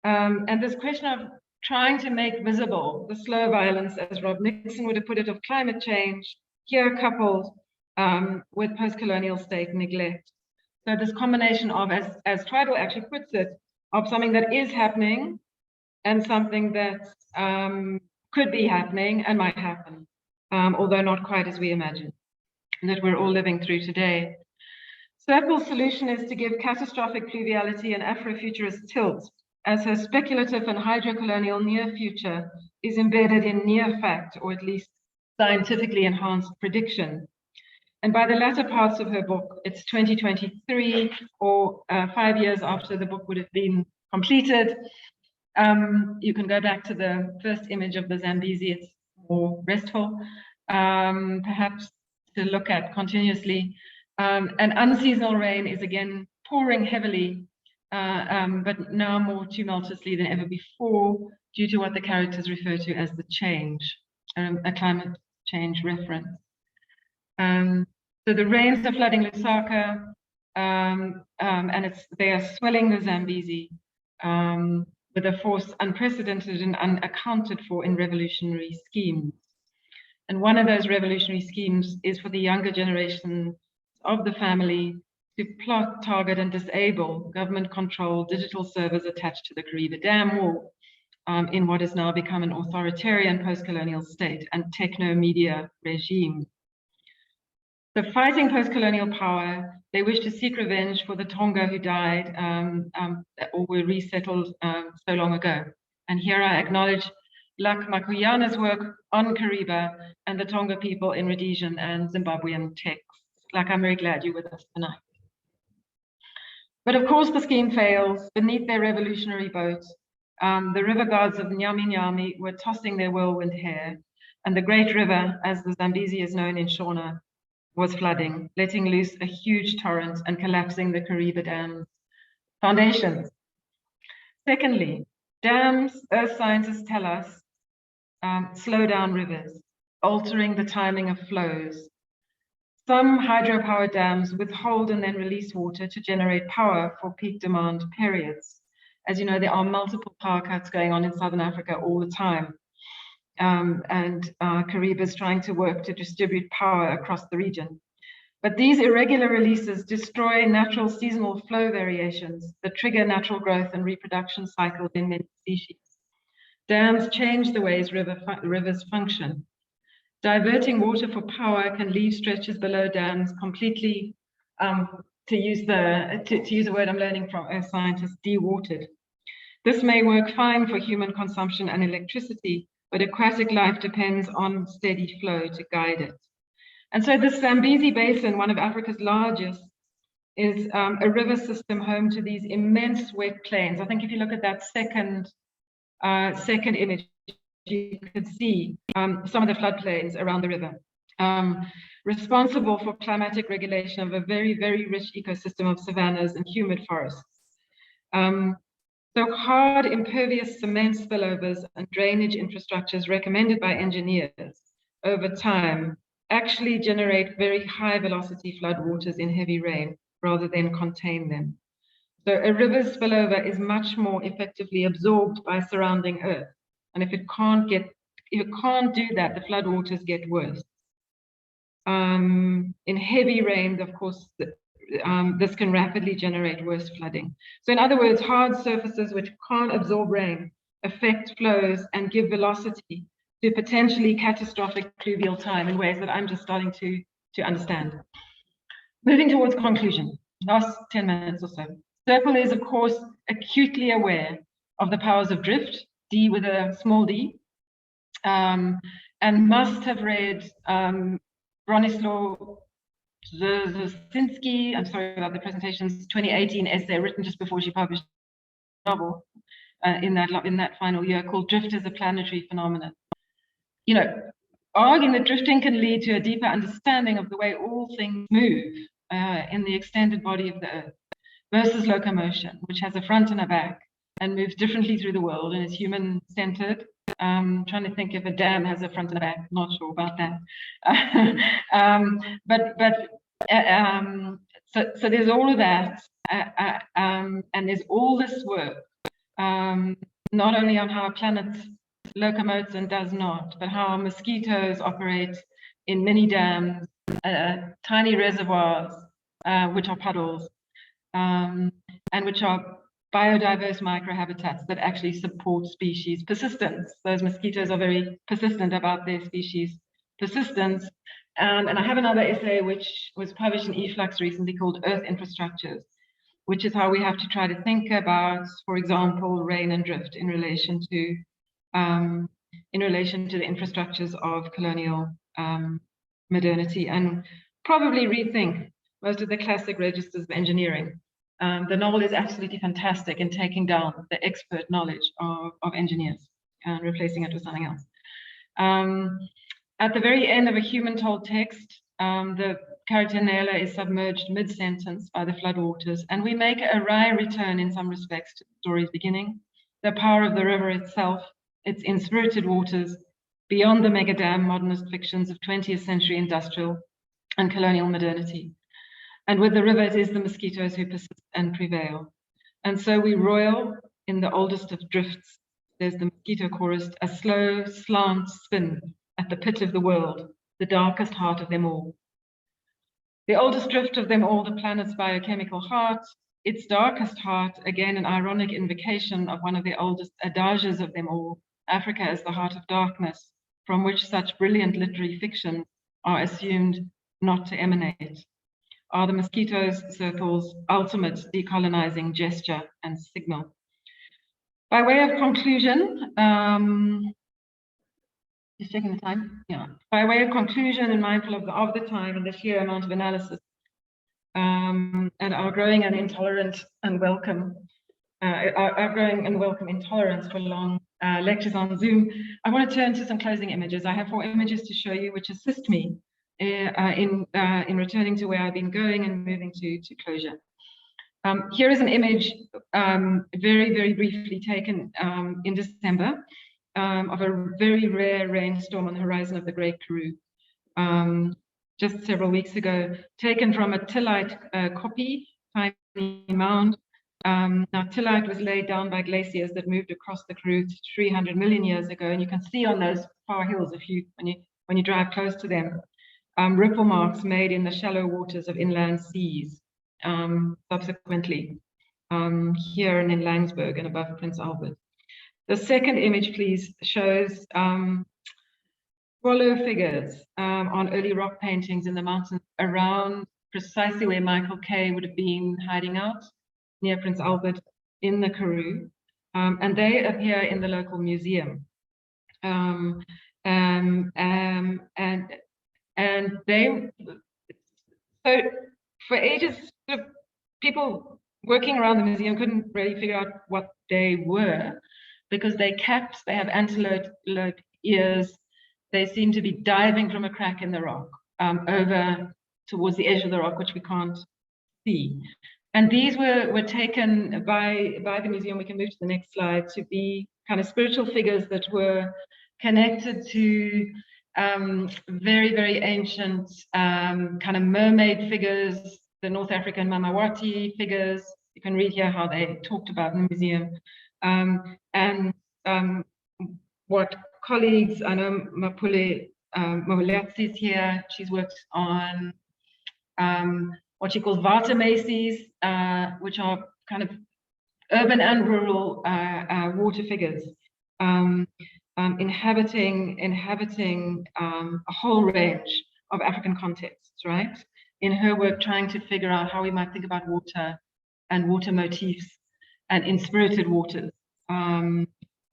and this question of trying to make visible the slow violence, as Rob Nixon would have put it, of climate change, here coupled with post-colonial state neglect. So this combination of, as Tweidel actually puts it, of something that is happening and something that could be happening and might happen, although not quite as we imagine, that we're all living through today. Circle's solution is to give catastrophic pluviality an Afrofuturist tilt, as her speculative and hydrocolonial near future is embedded in near fact, or at least scientifically enhanced prediction. And by the latter parts of her book, it's 2023, or 5 years after the book would have been completed. You can go back to the first image of the Zambezi, it's more restful, perhaps to look at continuously. And unseasonal rain is again pouring heavily, but now more tumultuously than ever before, due to what the characters refer to as the change, a climate change reference. So the rains are flooding Lusaka, and they are swelling the Zambezi with a force unprecedented and unaccounted for in revolutionary schemes. And one of those revolutionary schemes is for the younger generation of the family to plot, target, and disable government-controlled digital servers attached to the Kariba Dam wall. in what has now become an authoritarian post-colonial state and techno-media regime. So fighting post-colonial power, they wish to seek revenge for the Tonga who died or were resettled so long ago. And here I acknowledge Lak Makuyana's work on Kariba and the Tonga people in Rhodesian and Zimbabwean texts. Lak, I'm very glad you're with us tonight. But of course the scheme fails. Beneath their revolutionary boat, the river gods of Nyami Nyami were tossing their whirlwind hair, and the great river, as the Zambezi is known in Shona, was flooding, letting loose a huge torrent and collapsing the Kariba Dam's foundations. Secondly, dams, earth scientists tell us, slow down rivers, altering the timing of flows. Some hydropower dams withhold and then release water to generate power for peak demand periods. As you know, there are multiple power cuts going on in Southern Africa all the time. Kariba is trying to work to distribute power across the region. But these irregular releases destroy natural seasonal flow variations that trigger natural growth and reproduction cycles in many species. Dams change the ways rivers function. Diverting water for power can leave stretches below dams completely, to use a word I'm learning from earth scientists, dewatered. This may work fine for human consumption and electricity, but aquatic life depends on steady flow to guide it. And so the Zambezi Basin, one of Africa's largest, is a river system home to these immense wet plains. I think if you look at that second image, you could see some of the floodplains around the river, responsible for climatic regulation of a very, very rich ecosystem of savannas and humid forests. So hard, impervious cement spillovers and drainage infrastructures recommended by engineers over time actually generate very high velocity floodwaters in heavy rain rather than contain them. So a river's spillover is much more effectively absorbed by surrounding earth. And if it can't do that, the floodwaters get worse. In heavy rains, of course, this can rapidly generate worse flooding. So in other words, hard surfaces which can't absorb rain affect flows and give velocity to potentially catastrophic pluvial time in ways that I'm just starting to understand. Moving towards conclusion, last 10 minutes or so. Circle is, of course, acutely aware of the powers of drift, D with a small d, and must have read Bronislaw Zzinski, I'm sorry about the presentation's 2018 essay written just before she published a novel in that final year called Drift as a Planetary Phenomenon. You know, arguing that drifting can lead to a deeper understanding of the way all things move in the extended body of the Earth versus locomotion, which has a front and a back and moves differently through the world and is human-centered. Trying to think if a dam has a front and a back, not sure about that. So there's all of that, and there's all this work, not only on how a planet locomotes and does not, but how mosquitoes operate in mini dams, tiny reservoirs, which are puddles, and which are biodiverse microhabitats that actually support species persistence. Those mosquitoes are very persistent about their species persistence. And I have another essay which was published in eFlux recently called Earth Infrastructures, which is how we have to try to think about, for example, rain and drift in relation to the infrastructures of colonial modernity, and probably rethink most of the classic registers of engineering. The novel is absolutely fantastic in taking down the expert knowledge of engineers and replacing it with something else. At the very end of a human-told text, the character Nela is submerged mid-sentence by the floodwaters, and we make a wry return in some respects to the story's beginning. The power of the river itself, its inspirited waters, beyond the mega dam modernist fictions of 20th century industrial and colonial modernity. And with the river, it is the mosquitoes who persist and prevail. And so we roil in the oldest of drifts. There's the mosquito chorus, a slow slant spin at the pit of the world, the darkest heart of them all. The oldest drift of them all, the planet's biochemical heart, its darkest heart, again, an ironic invocation of one of the oldest adages of them all, Africa is the heart of darkness, from which such brilliant literary fictions are assumed not to emanate, are the mosquitoes circle's ultimate decolonizing gesture and signal. By way of conclusion, just checking the time, yeah. By way of conclusion, and mindful of the time and the sheer amount of analysis, and our growing and intolerant and welcome, our growing and welcome intolerance for long lectures on Zoom, I want to turn to some closing images. I have 4 images to show you, which assist me in returning to where I've been going and moving to closure. Here is an image, very, very briefly taken in December, of a very rare rainstorm on the horizon of the Great Karoo, just several weeks ago, taken from a tillite copy, tiny mound. Now, tillite was laid down by glaciers that moved across the Karoo 300 million years ago, and you can see on those far hills, when you drive close to them, ripple marks made in the shallow waters of inland seas. Subsequently, here and in Langsberg and above Prince Albert. The second image, please, shows swallow figures on early rock paintings in the mountains around precisely where Michael Kay would have been hiding out, near Prince Albert in the Karoo, and they appear in the local museum. And they, so for ages, sort of people working around the museum couldn't really figure out what they were, because they have antelope ears. They seem to be diving from a crack in the rock over towards the edge of the rock, which we can't see. And these were taken by the museum, we can move to the next slide, to be kind of spiritual figures that were connected to very, very ancient kind of mermaid figures, the North African Mamawati figures. You can read here how they talked about in the museum. And what colleagues, I know Mapule Moholatsi is here. She's worked on what she calls Vata Macy's, which are kind of urban and rural water figures, inhabiting a whole range of African contexts, right? In her work, trying to figure out how we might think about water and water motifs and inspirited waters in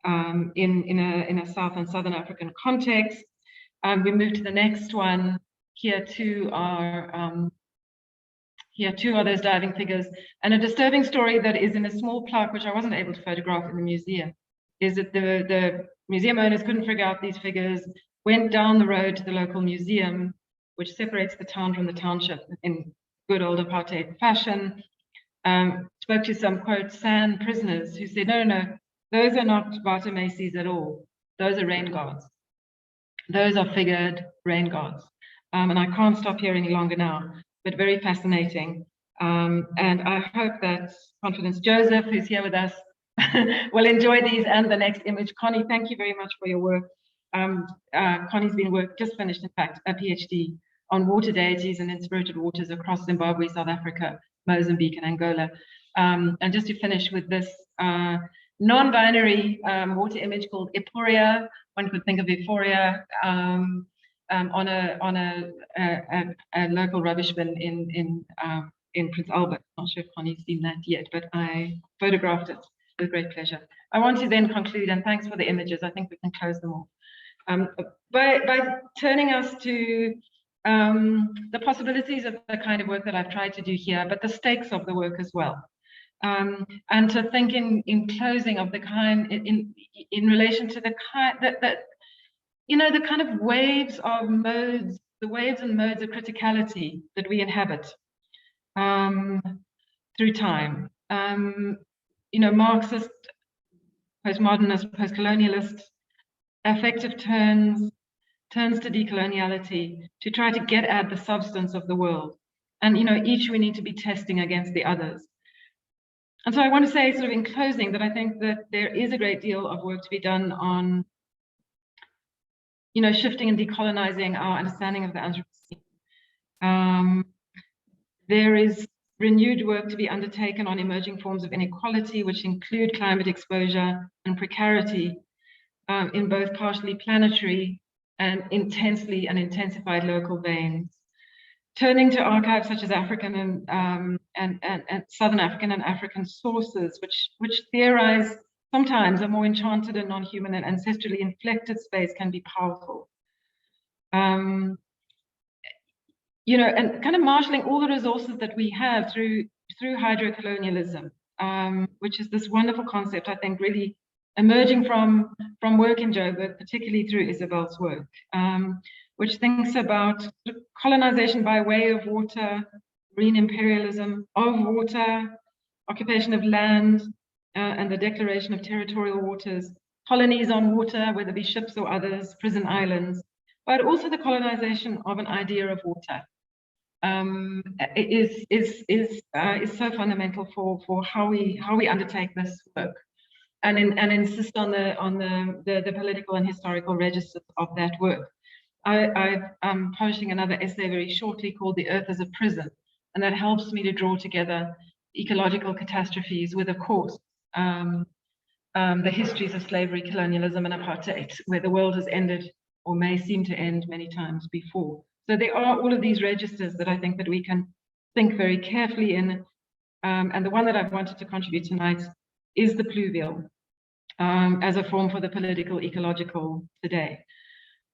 a South and Southern African context. We move to the next one. Here too are those diving figures. And a disturbing story that is in a small plaque, which I wasn't able to photograph in the museum, is that the museum owners couldn't figure out these figures, went down the road to the local museum, which separates the town from the township in good old apartheid fashion, spoke to some, quote, San prisoners who said, no, those are not Vata Macy's at all. Those are rain gods. Those are figured rain gods. And I can't stop here any longer now, but very fascinating. And I hope that Confidence Joseph, who's here with us, will enjoy these and the next image. Connie, thank you very much for your work. Connie's just finished, in fact, a PhD on water deities and inspirited waters across Zimbabwe, South Africa, Mozambique, and Angola. And just to finish with this non-binary water image called Eporia. One could think of Euphoria on a local rubbish bin in Prince Albert. Not sure if Connie's seen that yet, but I photographed it with great pleasure. I want to then conclude, and thanks for the images. I think we can close them all. By turning us to the possibilities of the kind of work that I've tried to do here, but the stakes of the work as well. And to think in closing of the kind, in relation to the kind, the kind of waves of modes, the waves and modes of criticality that we inhabit through time. Marxist, postmodernist, postcolonialist, affective turns to decoloniality to try to get at the substance of the world. And, each we need to be testing against the others. And so I want to say, sort of in closing, that I think that there is a great deal of work to be done on, shifting and decolonizing our understanding of the Anthropocene. There is renewed work to be undertaken on emerging forms of inequality, which include climate exposure and precarity in both partially planetary and intensely and intensified local veins. Turning to archives such as African and Southern African and African sources, which theorize sometimes a more enchanted and non-human and ancestrally inflected space, can be powerful. You know, and kind of marshalling all the resources that we have through hydrocolonialism, which is this wonderful concept, I think, really emerging from work in Joburg, particularly through Isabel's work, which thinks about colonization by way of water, marine imperialism of water, occupation of land, and the declaration of territorial waters, colonies on water, whether it be ships or others, prison islands, but also the colonization of an idea of water. Is so fundamental for how we undertake this work, and insist on the political and historical registers of that work. I'm publishing another essay very shortly called "The Earth as a Prison," and that helps me to draw together ecological catastrophes with, of course, the histories of slavery, colonialism, and apartheid, where the world has ended or may seem to end many times before. So there are all of these registers that I think that we can think very carefully in. And the one that I've wanted to contribute tonight is the pluvial as a form for the political ecological today.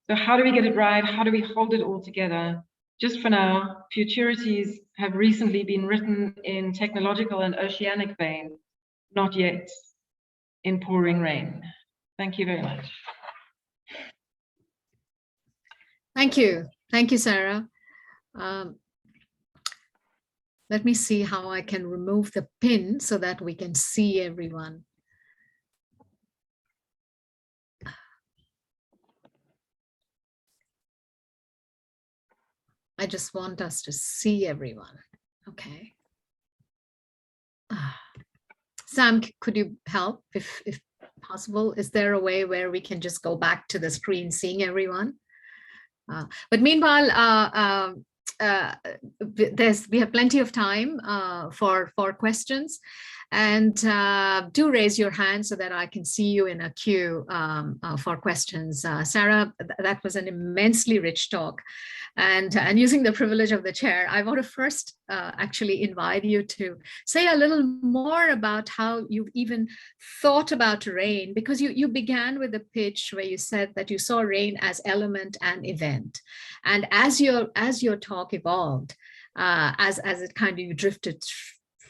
So how do we get it right? How do we hold it all together? Just for now, futurities have recently been written in technological and oceanic vein, not yet in pouring rain. Thank you very much. Thank you. Thank you, Sara. Let me see how I can remove the pin so that we can see everyone. I just want us to see everyone. Okay. Sam, could you help if possible? Is there a way where we can just go back to the screen seeing everyone? But meanwhile, we have plenty of time for questions, and do raise your hand so that I can see you in a queue for questions. Sara, that was an immensely rich talk, and using the privilege of the chair, I want to first actually invite you to say a little more about how you've even thought about rain, because you began with a pitch where you said that you saw rain as element and event, and as your talk evolved, as it kind of drifted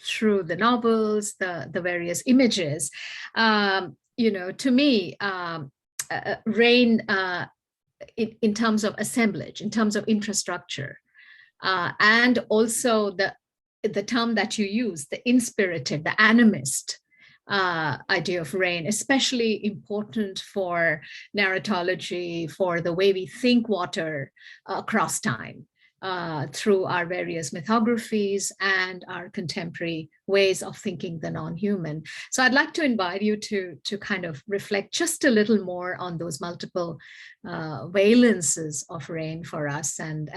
through the novels, the various images, you know, to me, rain in terms of assemblage, in terms of infrastructure, and also the term that you use, the inspirited, the animist idea of rain, especially important for narratology, for the way we think water across time, through our various mythographies and our contemporary ways of thinking the non-human. So I'd like to invite you to kind of reflect just a little more on those multiple valences of rain for us, and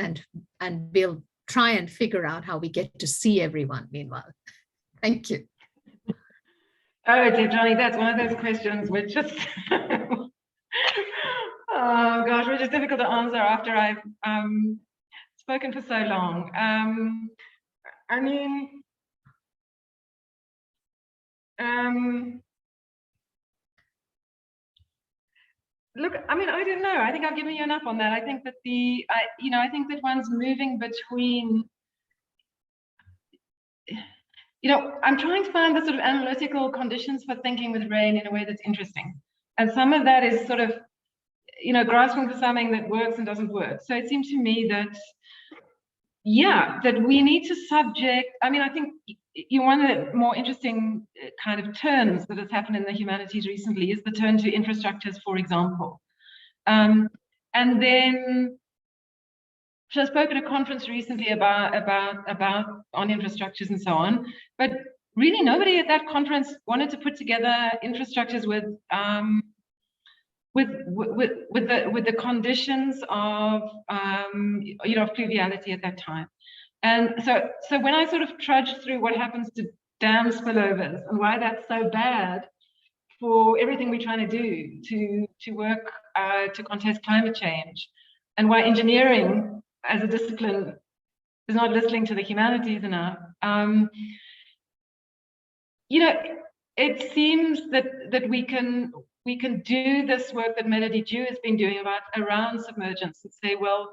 we'll try and figure out how we get to see everyone meanwhile. Thank you. Oh dear, Johnny, that's one of those questions which just, oh gosh, which is difficult to answer after I've spoken for so long. I mean, look, I mean, I don't know. I think I've given you enough on that. I think that I think that one's moving between, I'm trying to find the sort of analytical conditions for thinking with rain in a way that's interesting. And some of that is sort of, grasping for something that works and doesn't work. So it seems to me that, yeah, that we need to subject, I mean, I think one of the more interesting kind of turns that has happened in the humanities recently is the turn to infrastructures, for example. And then, so I spoke at a conference recently about on infrastructures and so on, but really nobody at that conference wanted to put together infrastructures with the conditions of of fluviality at that time. And so when I sort of trudge through what happens to dam spillovers and why that's so bad for everything we're trying to do to work to contest climate change, and why engineering as a discipline is not listening to the humanities enough, you know, it seems that we can do this work that Melody Dew has been doing around submergence and say, well,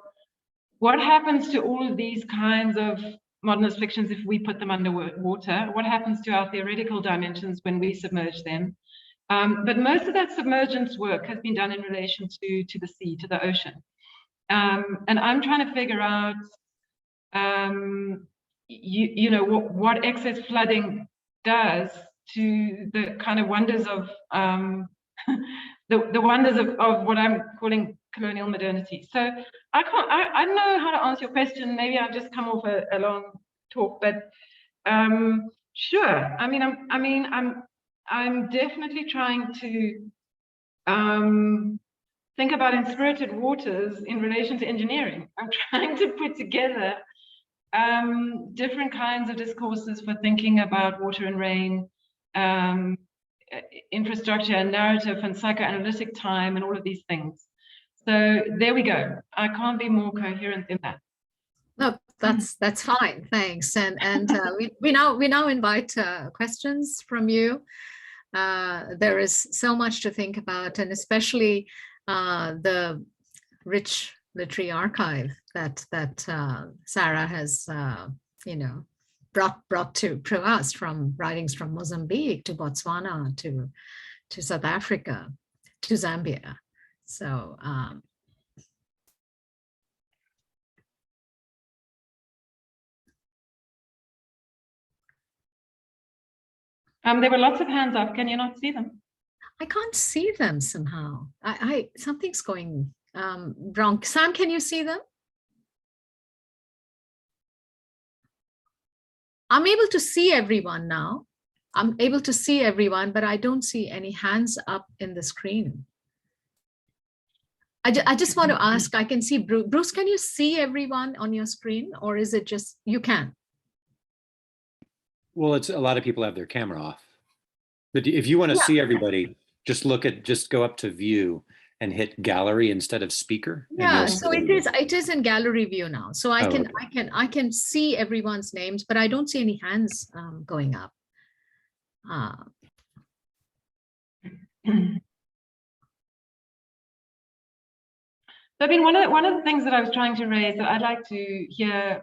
what happens to all of these kinds of modernist fictions if we put them underwater? What happens to our theoretical dimensions when we submerge them? But most of that submergence work has been done in relation to the sea, to the ocean. And I'm trying to figure out, you know, what excess flooding does to the kind of wonders of the wonders of what I'm calling colonial modernity. So I don't know how to answer your question. Maybe I've just come off a long talk, but sure. I'm definitely trying to think about inspirited waters in relation to engineering. I'm trying to put together different kinds of discourses for thinking about water and rain, infrastructure and narrative and psychoanalytic time and all of these things. So there we go. I can't be more coherent than that. No, that's fine. Thanks. And we now invite questions from you. There is so much to think about, and especially the rich literary archive that Sara has, you know, brought to us, from writings from Mozambique to Botswana to South Africa to Zambia. So there were lots of hands up. Can you not see them? I can't see them somehow. Something's going wrong. Sam, can you see them? I'm able to see everyone now. I'm able to see everyone, but I don't see any hands up in the screen. I just want to ask, I can see Bruce. Bruce, can you see everyone on your screen, or is it just, you can? Well, it's a lot of people have their camera off. But if you want to see everybody, just go up to view and hit gallery instead of speaker. Yeah, so it is in gallery view now. So I can see everyone's names, but I don't see any hands going up. So, I mean, one of the things that I was trying to raise that I'd like to hear,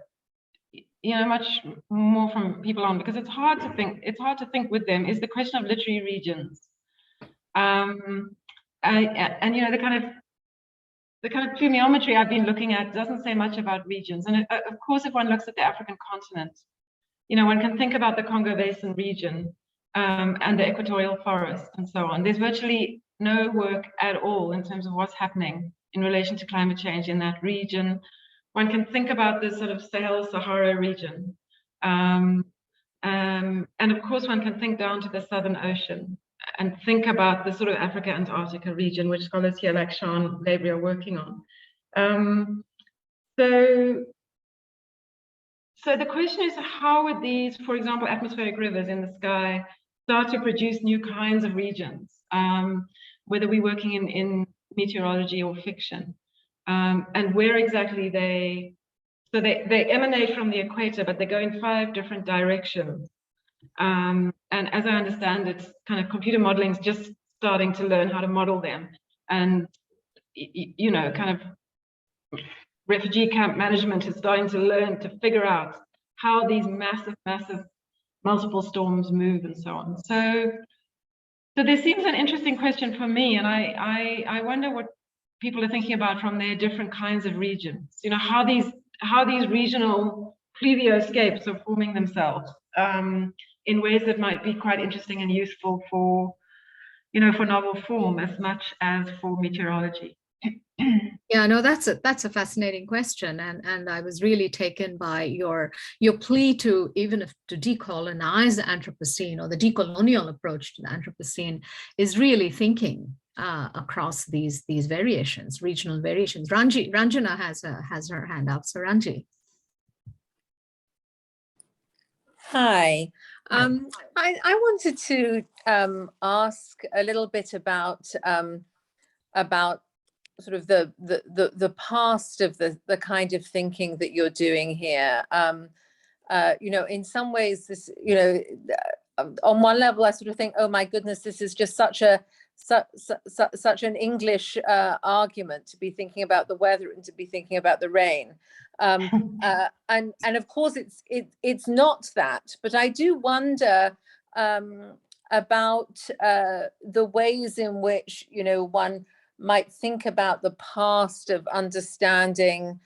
you know, much more from people on, because it's hard to think with them, is the question of literary regions. And you know, the kind of plumiometry I've been looking at doesn't say much about regions. And of course, if one looks at the African continent, you know, one can think about the Congo Basin region and the equatorial forest and so on. There's virtually no work at all in terms of what's happening in relation to climate change in that region. One can think about the sort of Sahel-Sahara region. And of course, one can think down to the Southern Ocean and think about the sort of Africa-Antarctica region, which scholars here like Sean Lavery are working on. So the question is, how would these, for example, atmospheric rivers in the sky start to produce new kinds of regions, whether we're working in meteorology or fiction, and where exactly they emanate from the equator, but they go in 5 different directions. And as I understand, it's kind of computer modeling is just starting to learn how to model them. And, you know, kind of refugee camp management is starting to learn to figure out how these massive multiple storms move and so on. So there seems an interesting question for me, and I wonder what people are thinking about from their different kinds of regions. You know, how these regional pluvioscapes are forming themselves in ways that might be quite interesting and useful for, you know, for novel form as much as for meteorology. Yeah, no, that's a fascinating question, and I was really taken by your plea to to decolonize the Anthropocene, or the decolonial approach to the Anthropocene is really thinking across these variations, regional variations. Ranjana has her hand up, so Ranji. Hi. I wanted to ask a little bit about sort of the past of the kind of thinking that you're doing here. You know, in some ways, this, you know, on one level, I sort of think, oh my goodness, this is just such an English argument to be thinking about the weather and to be thinking about the rain. And of course it's not that, but I do wonder about the ways in which, you know, one might think about the past of understanding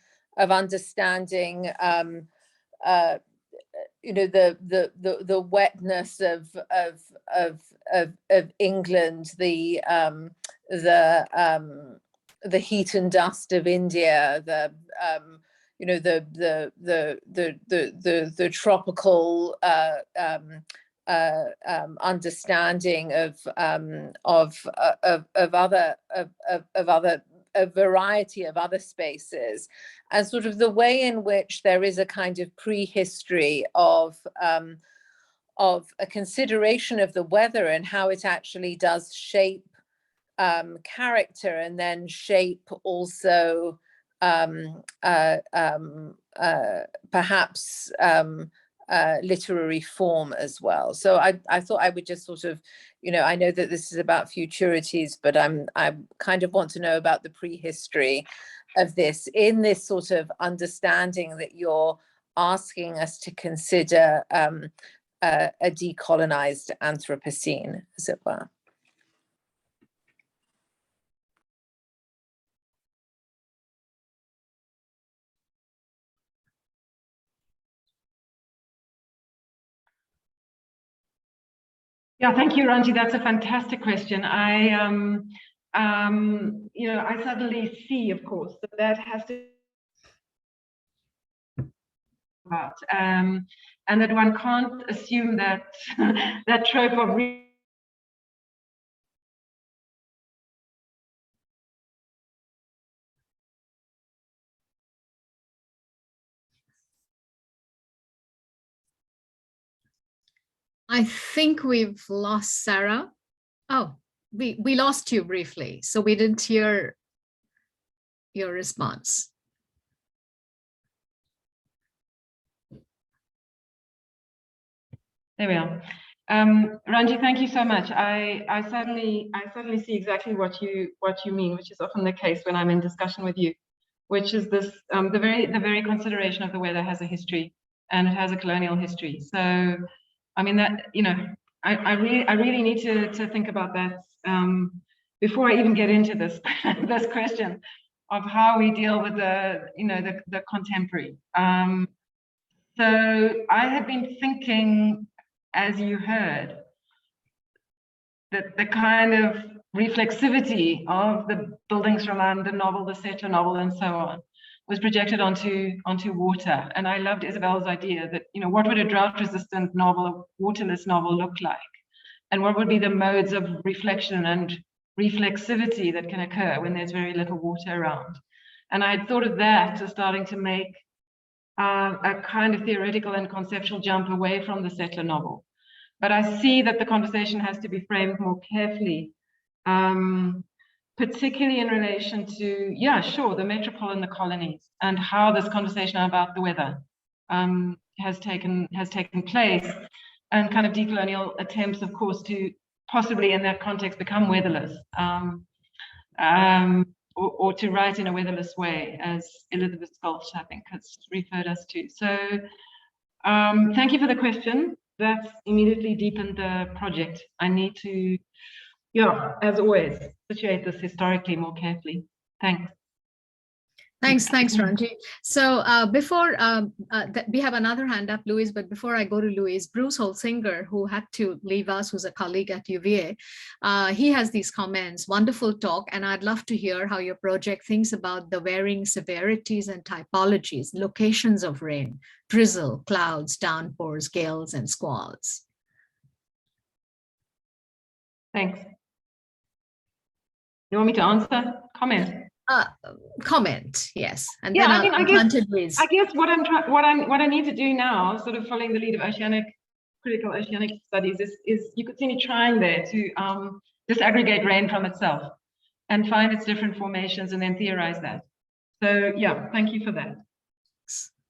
you know, the wetness of England, the heat and dust of India, you know, the tropical understanding of a variety of other spaces, and sort of the way in which there is a kind of prehistory of a consideration of the weather and how it actually does shape character, and then shape also perhaps literary form as well. So I thought I would just sort of, you know, I know that this is about futurities, but I kind of want to know about the prehistory of this, in this sort of understanding that you're asking us to consider a decolonized Anthropocene, as it were. Yeah, thank you, Ranji. That's a fantastic question. You know, I suddenly see, of course, that has to about, and that one can't assume that that trope of I think we've lost Sara. Oh, we lost you briefly, so we didn't hear your response. There we are. Ranji, thank you so much. I certainly see exactly what you mean, which is often the case when I'm in discussion with you, which is this the very consideration of the weather has a history, and it has a colonial history. So, I mean, that, you know, I really need to think about that before I even get into this this question of how we deal with the contemporary. So I had been thinking, as you heard, that the kind of reflexivity of the buildings from the novel, the settler novel, and so on, was projected onto water. And I loved Isabel's idea that, you know, what would a drought-resistant novel, a waterless novel, look like? And what would be the modes of reflection and reflexivity that can occur when there's very little water around? And I had thought of that as starting to make a kind of theoretical and conceptual jump away from the settler novel. But I see that the conversation has to be framed more carefully, particularly in relation to, yeah, sure, the metropole and the colonies, and how this conversation about the weather has taken place, and kind of decolonial attempts, of course, to possibly in that context become weatherless, or to write in a weatherless way, as Elizabeth Gulch, I think, has referred us to. So thank you for the question. That's immediately deepened the project. I need to, yeah, as always, situate this historically more carefully. Thanks. Thanks, Ranji. So before we have another hand up, Louise, but before I go to Louise, Bruce Holsinger, who had to leave us, who's a colleague at UVA, he has these comments: wonderful talk, and I'd love to hear how your project thinks about the varying severities and typologies, locations of rain, drizzle, clouds, downpours, gales, and squalls. Thanks. You want me to answer? Comment. Comment, yes, and yeah, then I guess what I need to do now, sort of following the lead of oceanic critical oceanic studies is you could see me trying there to disaggregate rain from itself and find its different formations and then theorize that. So yeah, thank you for that.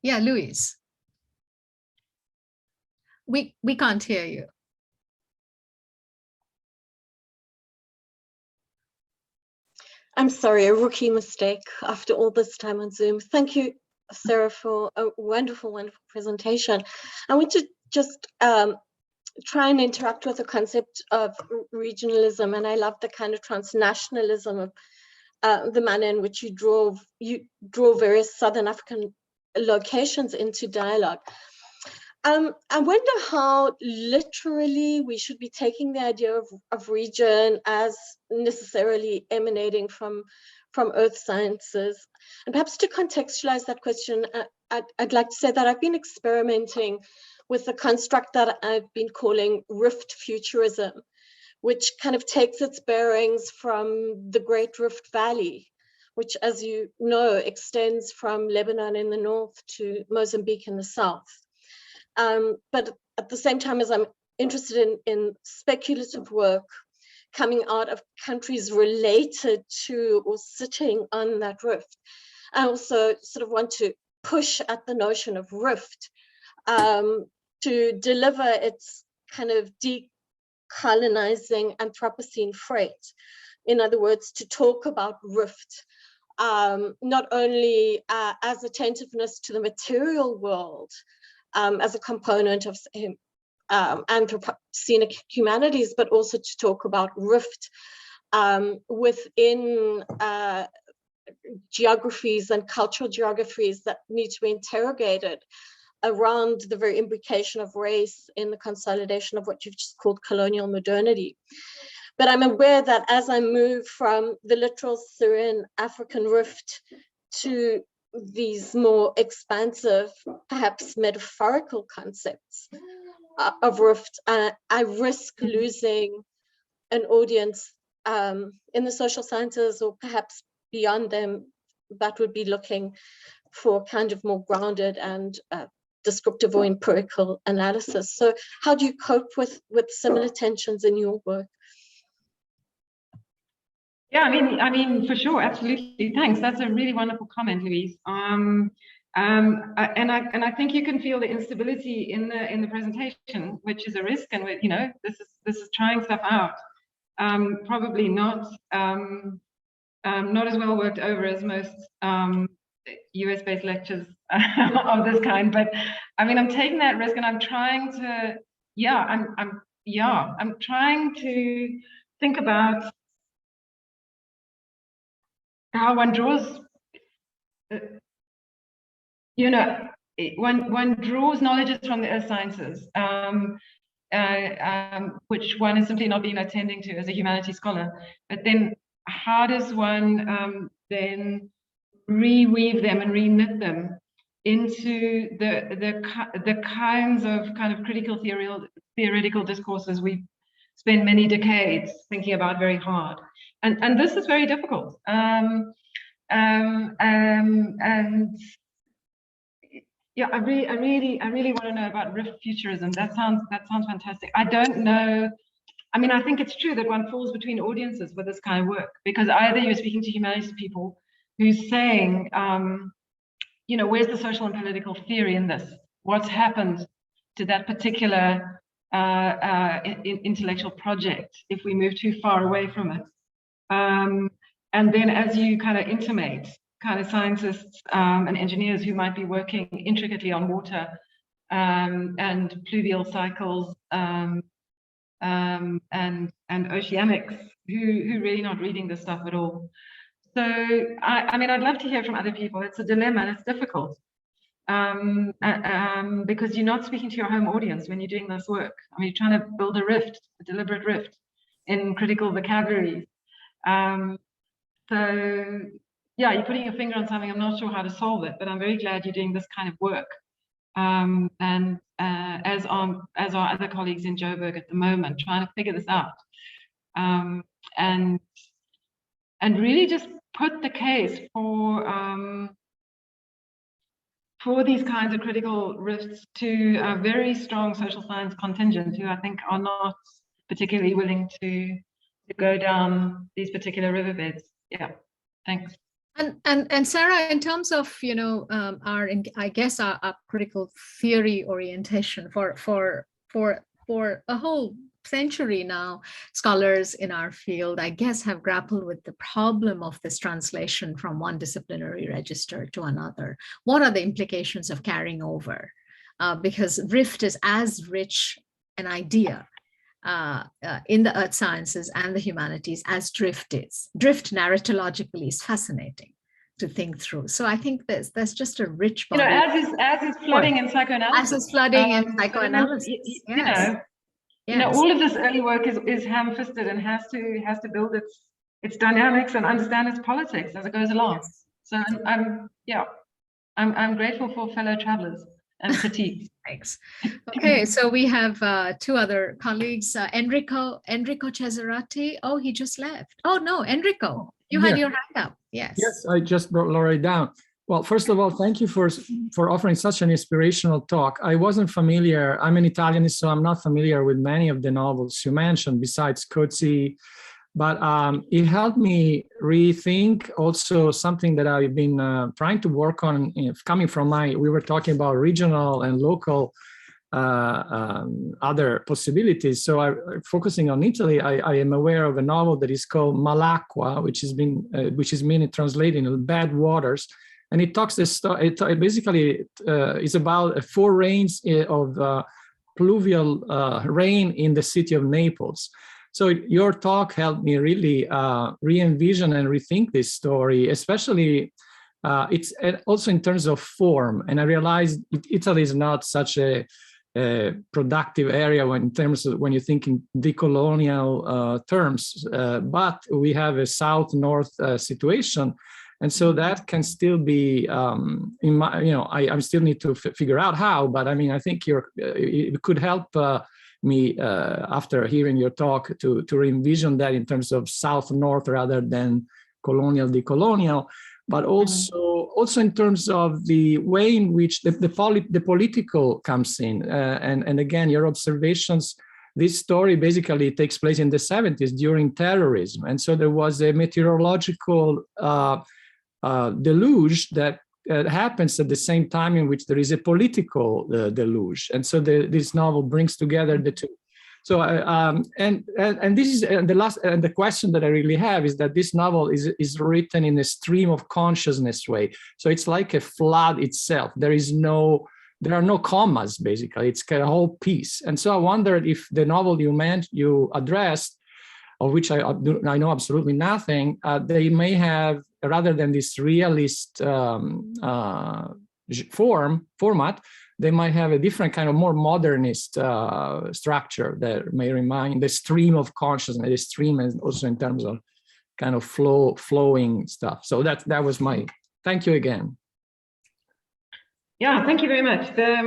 Yeah, Louise. We can't hear you. I'm sorry, a rookie mistake after all this time on Zoom. Thank you, Sara, for a wonderful, wonderful presentation. I want to just try and interact with the concept of regionalism, and I love the kind of transnationalism of the manner in which you draw various Southern African locations into dialogue. I wonder how literally we should be taking the idea of region as necessarily emanating from earth sciences. And perhaps to contextualize that question, I'd like to say that I've been experimenting with the construct that I've been calling rift futurism, which kind of takes its bearings from the Great Rift Valley, which, as you know, extends from Lebanon in the north to Mozambique in the south. But at the same time as I'm interested in speculative work coming out of countries related to or sitting on that rift, I also sort of want to push at the notion of rift to deliver its kind of decolonizing Anthropocene freight. In other words, to talk about rift, not only as attentiveness to the material world, as a component of Anthropocenic humanities, but also to talk about rift within geographies and cultural geographies that need to be interrogated around the very imbrication of race in the consolidation of what you've just called colonial modernity. But I'm aware that as I move from the literal Syrian African rift to these more expansive, perhaps metaphorical concepts of rift, I risk losing an audience in the social sciences, or perhaps beyond them, that would be looking for kind of more grounded and descriptive or empirical analysis. So how do you cope with similar tensions in your work? Yeah, I mean, for sure, absolutely. Thanks. That's a really wonderful comment, Louise. And I think you can feel the instability in the presentation, which is a risk, and you know, this is trying stuff out. Probably not as well worked over as most US-based lectures of this kind. But I mean, I'm taking that risk, and I'm trying to, I'm trying to think about how one draws, you know, one draws knowledges from the earth sciences, which one is simply not being attending to as a humanities scholar. But then how does one then reweave them and reknit them into the kinds of kind of critical theoretical discourses we spend many decades thinking about very hard. And this is very difficult. And yeah, I really want to know about rift futurism. That sounds fantastic. I don't know. I mean, I think it's true that one falls between audiences with this kind of work, because either you're speaking to humanities people who's saying, you know, where's the social and political theory in this? What's happened to that particular intellectual project if we move too far away from it? And then, as you kind of intimate, kind of scientists and engineers who might be working intricately on water and pluvial cycles and oceanics, who really not reading this stuff at all. So I mean, I'd love to hear from other people. It's a dilemma and it's difficult because you're not speaking to your home audience when you're doing this work. I mean, you're trying to build a rift, a deliberate rift in critical vocabularies. So yeah, you're putting your finger on something. I'm not sure how to solve it, but I'm very glad you're doing this kind of work. And as are other colleagues in Joburg at the moment, trying to figure this out. And really just put the case for for these kinds of critical rifts to a very strong social science contingent who I think are not particularly willing to go down these particular riverbeds. Yeah, thanks. And Sara, in terms of our critical theory orientation for a whole century now, scholars in our field, I guess, have grappled with the problem of this translation from one disciplinary register to another. What are the implications of carrying over? Because rift is as rich an idea in the earth sciences and the humanities as drift is. Drift narratologically is fascinating to think through. So I think there's just a rich body. As is flooding in psychoanalysis. As is flooding in psychoanalysis. All of this early work is ham-fisted and has to build its dynamics and understand its politics as it goes along. Yes. So I'm grateful for fellow travelers and critiques. Thanks. Okay, so we have two other colleagues, Enrico Cesarati. Oh, he just left. Oh no, Enrico, you had your hand up. Yes. Yes, I just brought Laurie down. Well, first of all, thank you for offering such an inspirational talk. I wasn't familiar. I'm an Italianist, so I'm not familiar with many of the novels you mentioned, besides Coetzee. But it helped me rethink also something that I've been trying to work on. Coming from we were talking about regional and local other possibilities. So focusing on Italy, I am aware of a novel that is called Malacqua, which is meaning translated in Bad Waters. And it talks it basically is about 4 rains of pluvial rain in the city of Naples. So your talk helped me really re-envision and rethink this story, especially it's also in terms of form. And I realized Italy is not such a productive area when you think in decolonial terms, but we have a south-north situation. And so that can still be, I still need to figure out how, but I mean, I think it could help me after hearing your talk to re-envision that in terms of south-north rather than colonial, decolonial, but also in terms of the way in which the political comes in. And again, your observations, this story basically takes place in the 70s during terrorism. And so there was a meteorological deluge that happens at the same time in which there is a political deluge, and so this novel brings together the two. So this is the question that I really have is that this novel is written in a stream of consciousness way. So it's like a flood itself. There are no commas basically. It's a whole piece. And so I wondered if the novel you addressed, of which I know absolutely nothing, they may have, rather than this realist format, they might have a different kind of more modernist structure that may remind the stream of consciousness, the stream, and also in terms of kind of flowing stuff. So that was thank you again. Yeah, thank you very much. I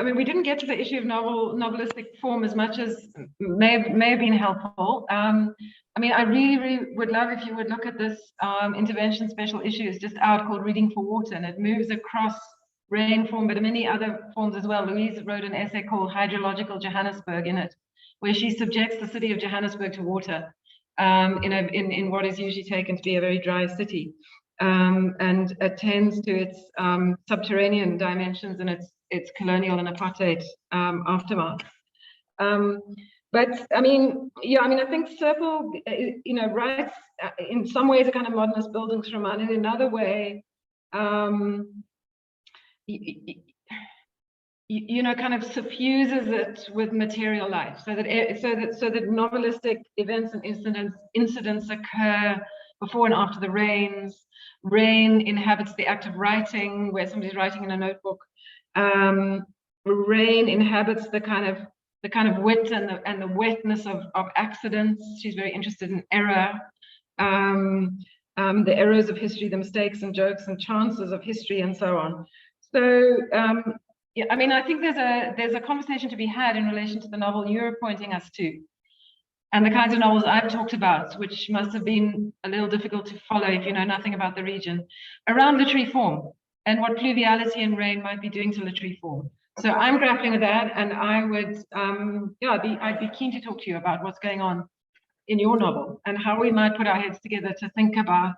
mean, we didn't get to the issue of novelistic form as much as may have been helpful. I mean, I really would love if you would look at this intervention special issue. It's just out called Reading for Water, and it moves across rain form, but many other forms as well. Louise wrote an essay called Hydrological Johannesburg in it, where she subjects the city of Johannesburg to water in what is usually taken to be a very dry city. And attends to its subterranean dimensions and its colonial and apartheid aftermath. But I mean, I think Serpil, writes in some ways a kind of modernist Bildungsroman, and in another way, kind of suffuses it with material life, so that novelistic events and incidents occur before and after the rains. Rain inhabits the act of writing, where somebody's writing in a notebook. Rain inhabits the kind of wit and the wetness of accidents. She's very interested in error, the errors of history, the mistakes and jokes and chances of history, and so on. So I mean, I think there's a conversation to be had in relation to the novel you're pointing us to, and the kinds of novels I've talked about, which must have been a little difficult to follow if you know nothing about the region, around literary form and what pluviality and rain might be doing to literary form. So I'm grappling with that, and I would, I'd be keen to talk to you about what's going on in your novel and how we might put our heads together to think about,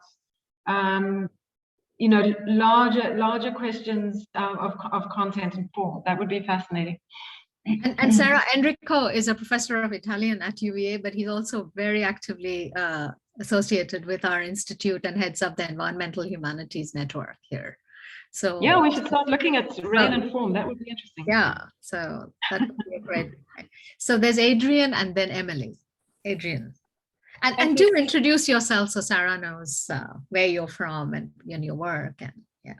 you know, larger questions of content and form. That would be fascinating. And Sara, Enrico is a professor of Italian at UVA, but he's also very actively associated with our institute and heads up the Environmental Humanities Network here. So yeah, we should start looking at rain and form. That would be interesting. Yeah, so that would be a great. So there's Adrian and then Emily. Adrian. And do introduce yourself so Sara knows where you're from and your work. And yeah.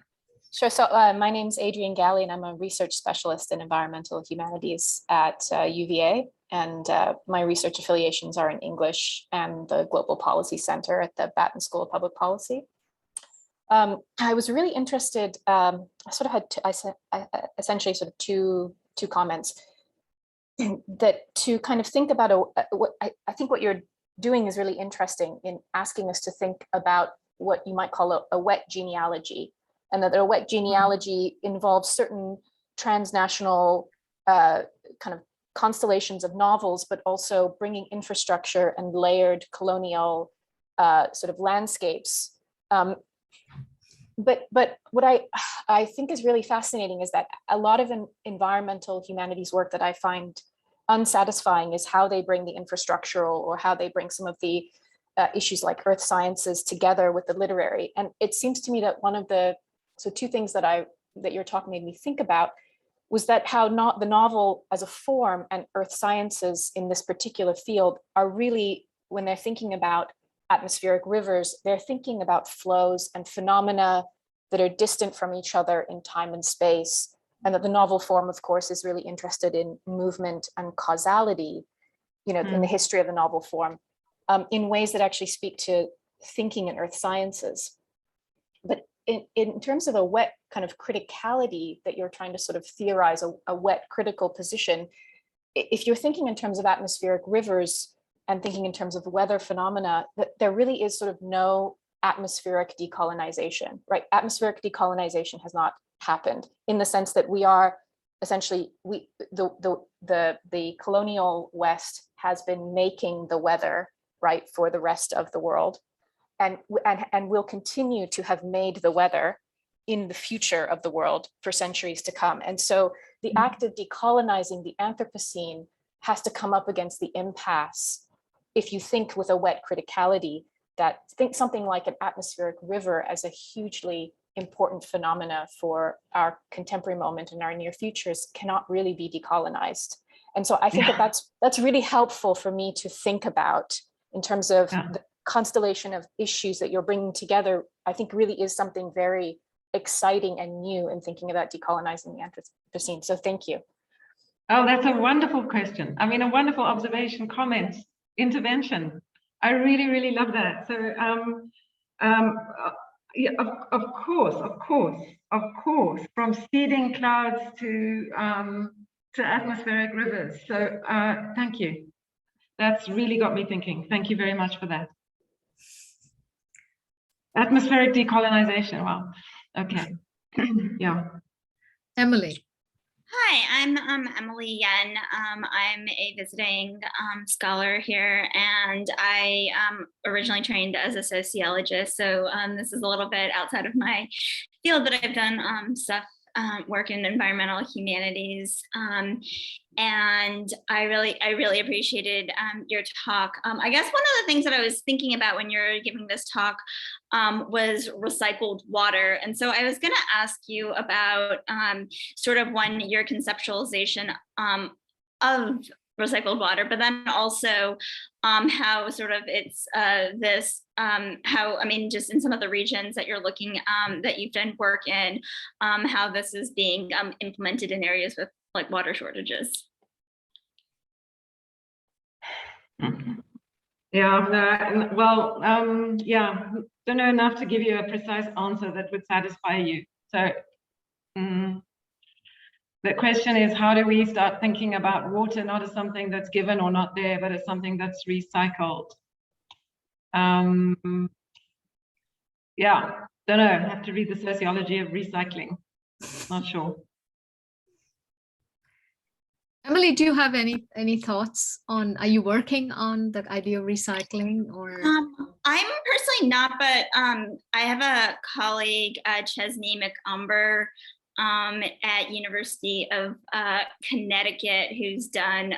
Sure. So my name's Adrian Galley, and I'm a research specialist in environmental humanities at UVA. And my research affiliations are in English and the Global Policy Center at the Batten School of Public Policy. I was really interested. I sort of had essentially sort of two comments. That to kind of think about I think what you're doing is really interesting in asking us to think about what you might call a wet genealogy, and that a wet genealogy involves certain transnational kind of constellations of novels, but also bringing infrastructure and layered colonial sort of landscapes. But what I think is really fascinating is that a lot of environmental humanities work that I find unsatisfying is how they bring the infrastructural, or how they bring some of the issues like earth sciences together with the literary. And it seems to me that two things that your talk made me think about was that how not the novel as a form and earth sciences in this particular field are really, when they're thinking about atmospheric rivers, they're thinking about flows and phenomena that are distant from each other in time and space. And that the novel form, of course, is really interested in movement and causality, you know, in the history of the novel form, in ways that actually speak to thinking in earth sciences. But in terms of a wet kind of criticality that you're trying to sort of theorize, a wet critical position, if you're thinking in terms of atmospheric rivers and thinking in terms of weather phenomena, that there really is sort of no atmospheric decolonization, right? Atmospheric decolonization has not happened, in the sense that we are essentially, the colonial West has been making the weather, right, for the rest of the world, and will continue to have made the weather in the future of the world for centuries to come. And so the act of decolonizing the Anthropocene has to come up against the impasse. If you think with a wet criticality, that think something like an atmospheric river as a hugely important phenomena for our contemporary moment and our near futures cannot really be decolonized. And so I think that's really helpful for me to think about in terms of the constellation of issues that you're bringing together. I think really is something very exciting and new in thinking about decolonizing the Anthropocene. So thank you. Oh, that's a wonderful question. I mean, a wonderful observation, comment, intervention. I really, really love that. So, yeah, of course, from seeding clouds to atmospheric rivers. So, thank you. That's really got me thinking. Thank you very much for that. Atmospheric decolonization. Wow. Okay. Yeah. Emily. Hi, I'm Emily Yen. I'm a visiting scholar here, and I originally trained as a sociologist. So this is a little bit outside of my field, but I've done work in environmental humanities. And I really appreciated your talk. I guess one of the things that I was thinking about when you're giving this talk was recycled water. And so I was going to ask you about sort of your conceptualization of recycled water, but then also how sort of it's just in some of the regions that you're looking that you've done work in, how this is being implemented in areas with like water shortages. Yeah, well, yeah, don't know enough to give you a precise answer that would satisfy you. So the question is, how do we start thinking about water not as something that's given or not there, but as something that's recycled? Yeah, Don't know, have to read the Sociology of Recycling. Not sure. Emily, do you have any thoughts on, are you working on the idea of recycling or? I'm personally not, but I have a colleague, Chesney McUmber, at University of Connecticut, who's done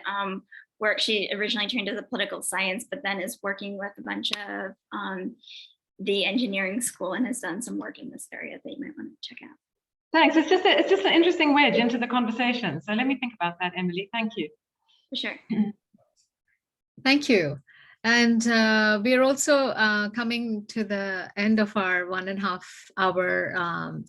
work. She originally trained as a political science, but then is working with a bunch of the engineering school and has done some work in this area that you might want to check out. Thanks. It's just an interesting wedge into the conversation. So let me think about that, Emily. Thank you. For sure. Thank you. And we're also coming to the end of our 1.5 hour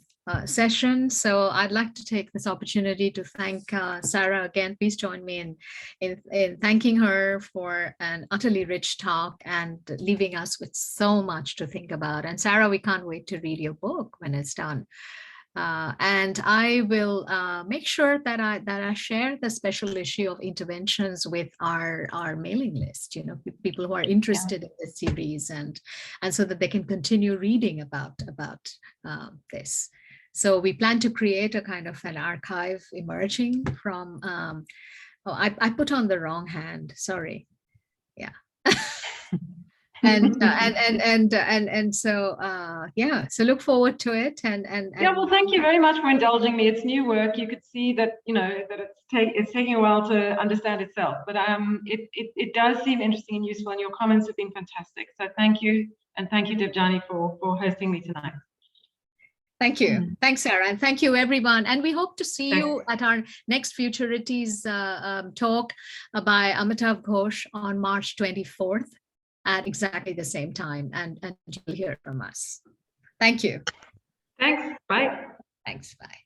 session. So I'd like to take this opportunity to thank Sara again. Please join me in thanking her for an utterly rich talk and leaving us with so much to think about. And Sara, we can't wait to read your book when it's done. And I will make sure that I share the special issue of interventions with our mailing list, you know, people who are interested in this series, and so that they can continue reading about this. So we plan to create a kind of an archive emerging from, oh, I put on the wrong hand, sorry. Yeah. and so yeah, so look forward to it. And yeah, well, thank you very much for indulging me. It's new work. You could see that, you know, that it's taking a while to understand itself, but it does seem interesting and useful, and your comments have been fantastic. So thank you, and thank you, Debjani, for hosting me tonight. Thank you. Thanks, Sara. And thank you, everyone. And we hope to see you at our next Futurities talk by Amitav Ghosh on March 24th at exactly the same time. And you'll hear from us. Thank you. Thanks. Bye. Thanks. Bye.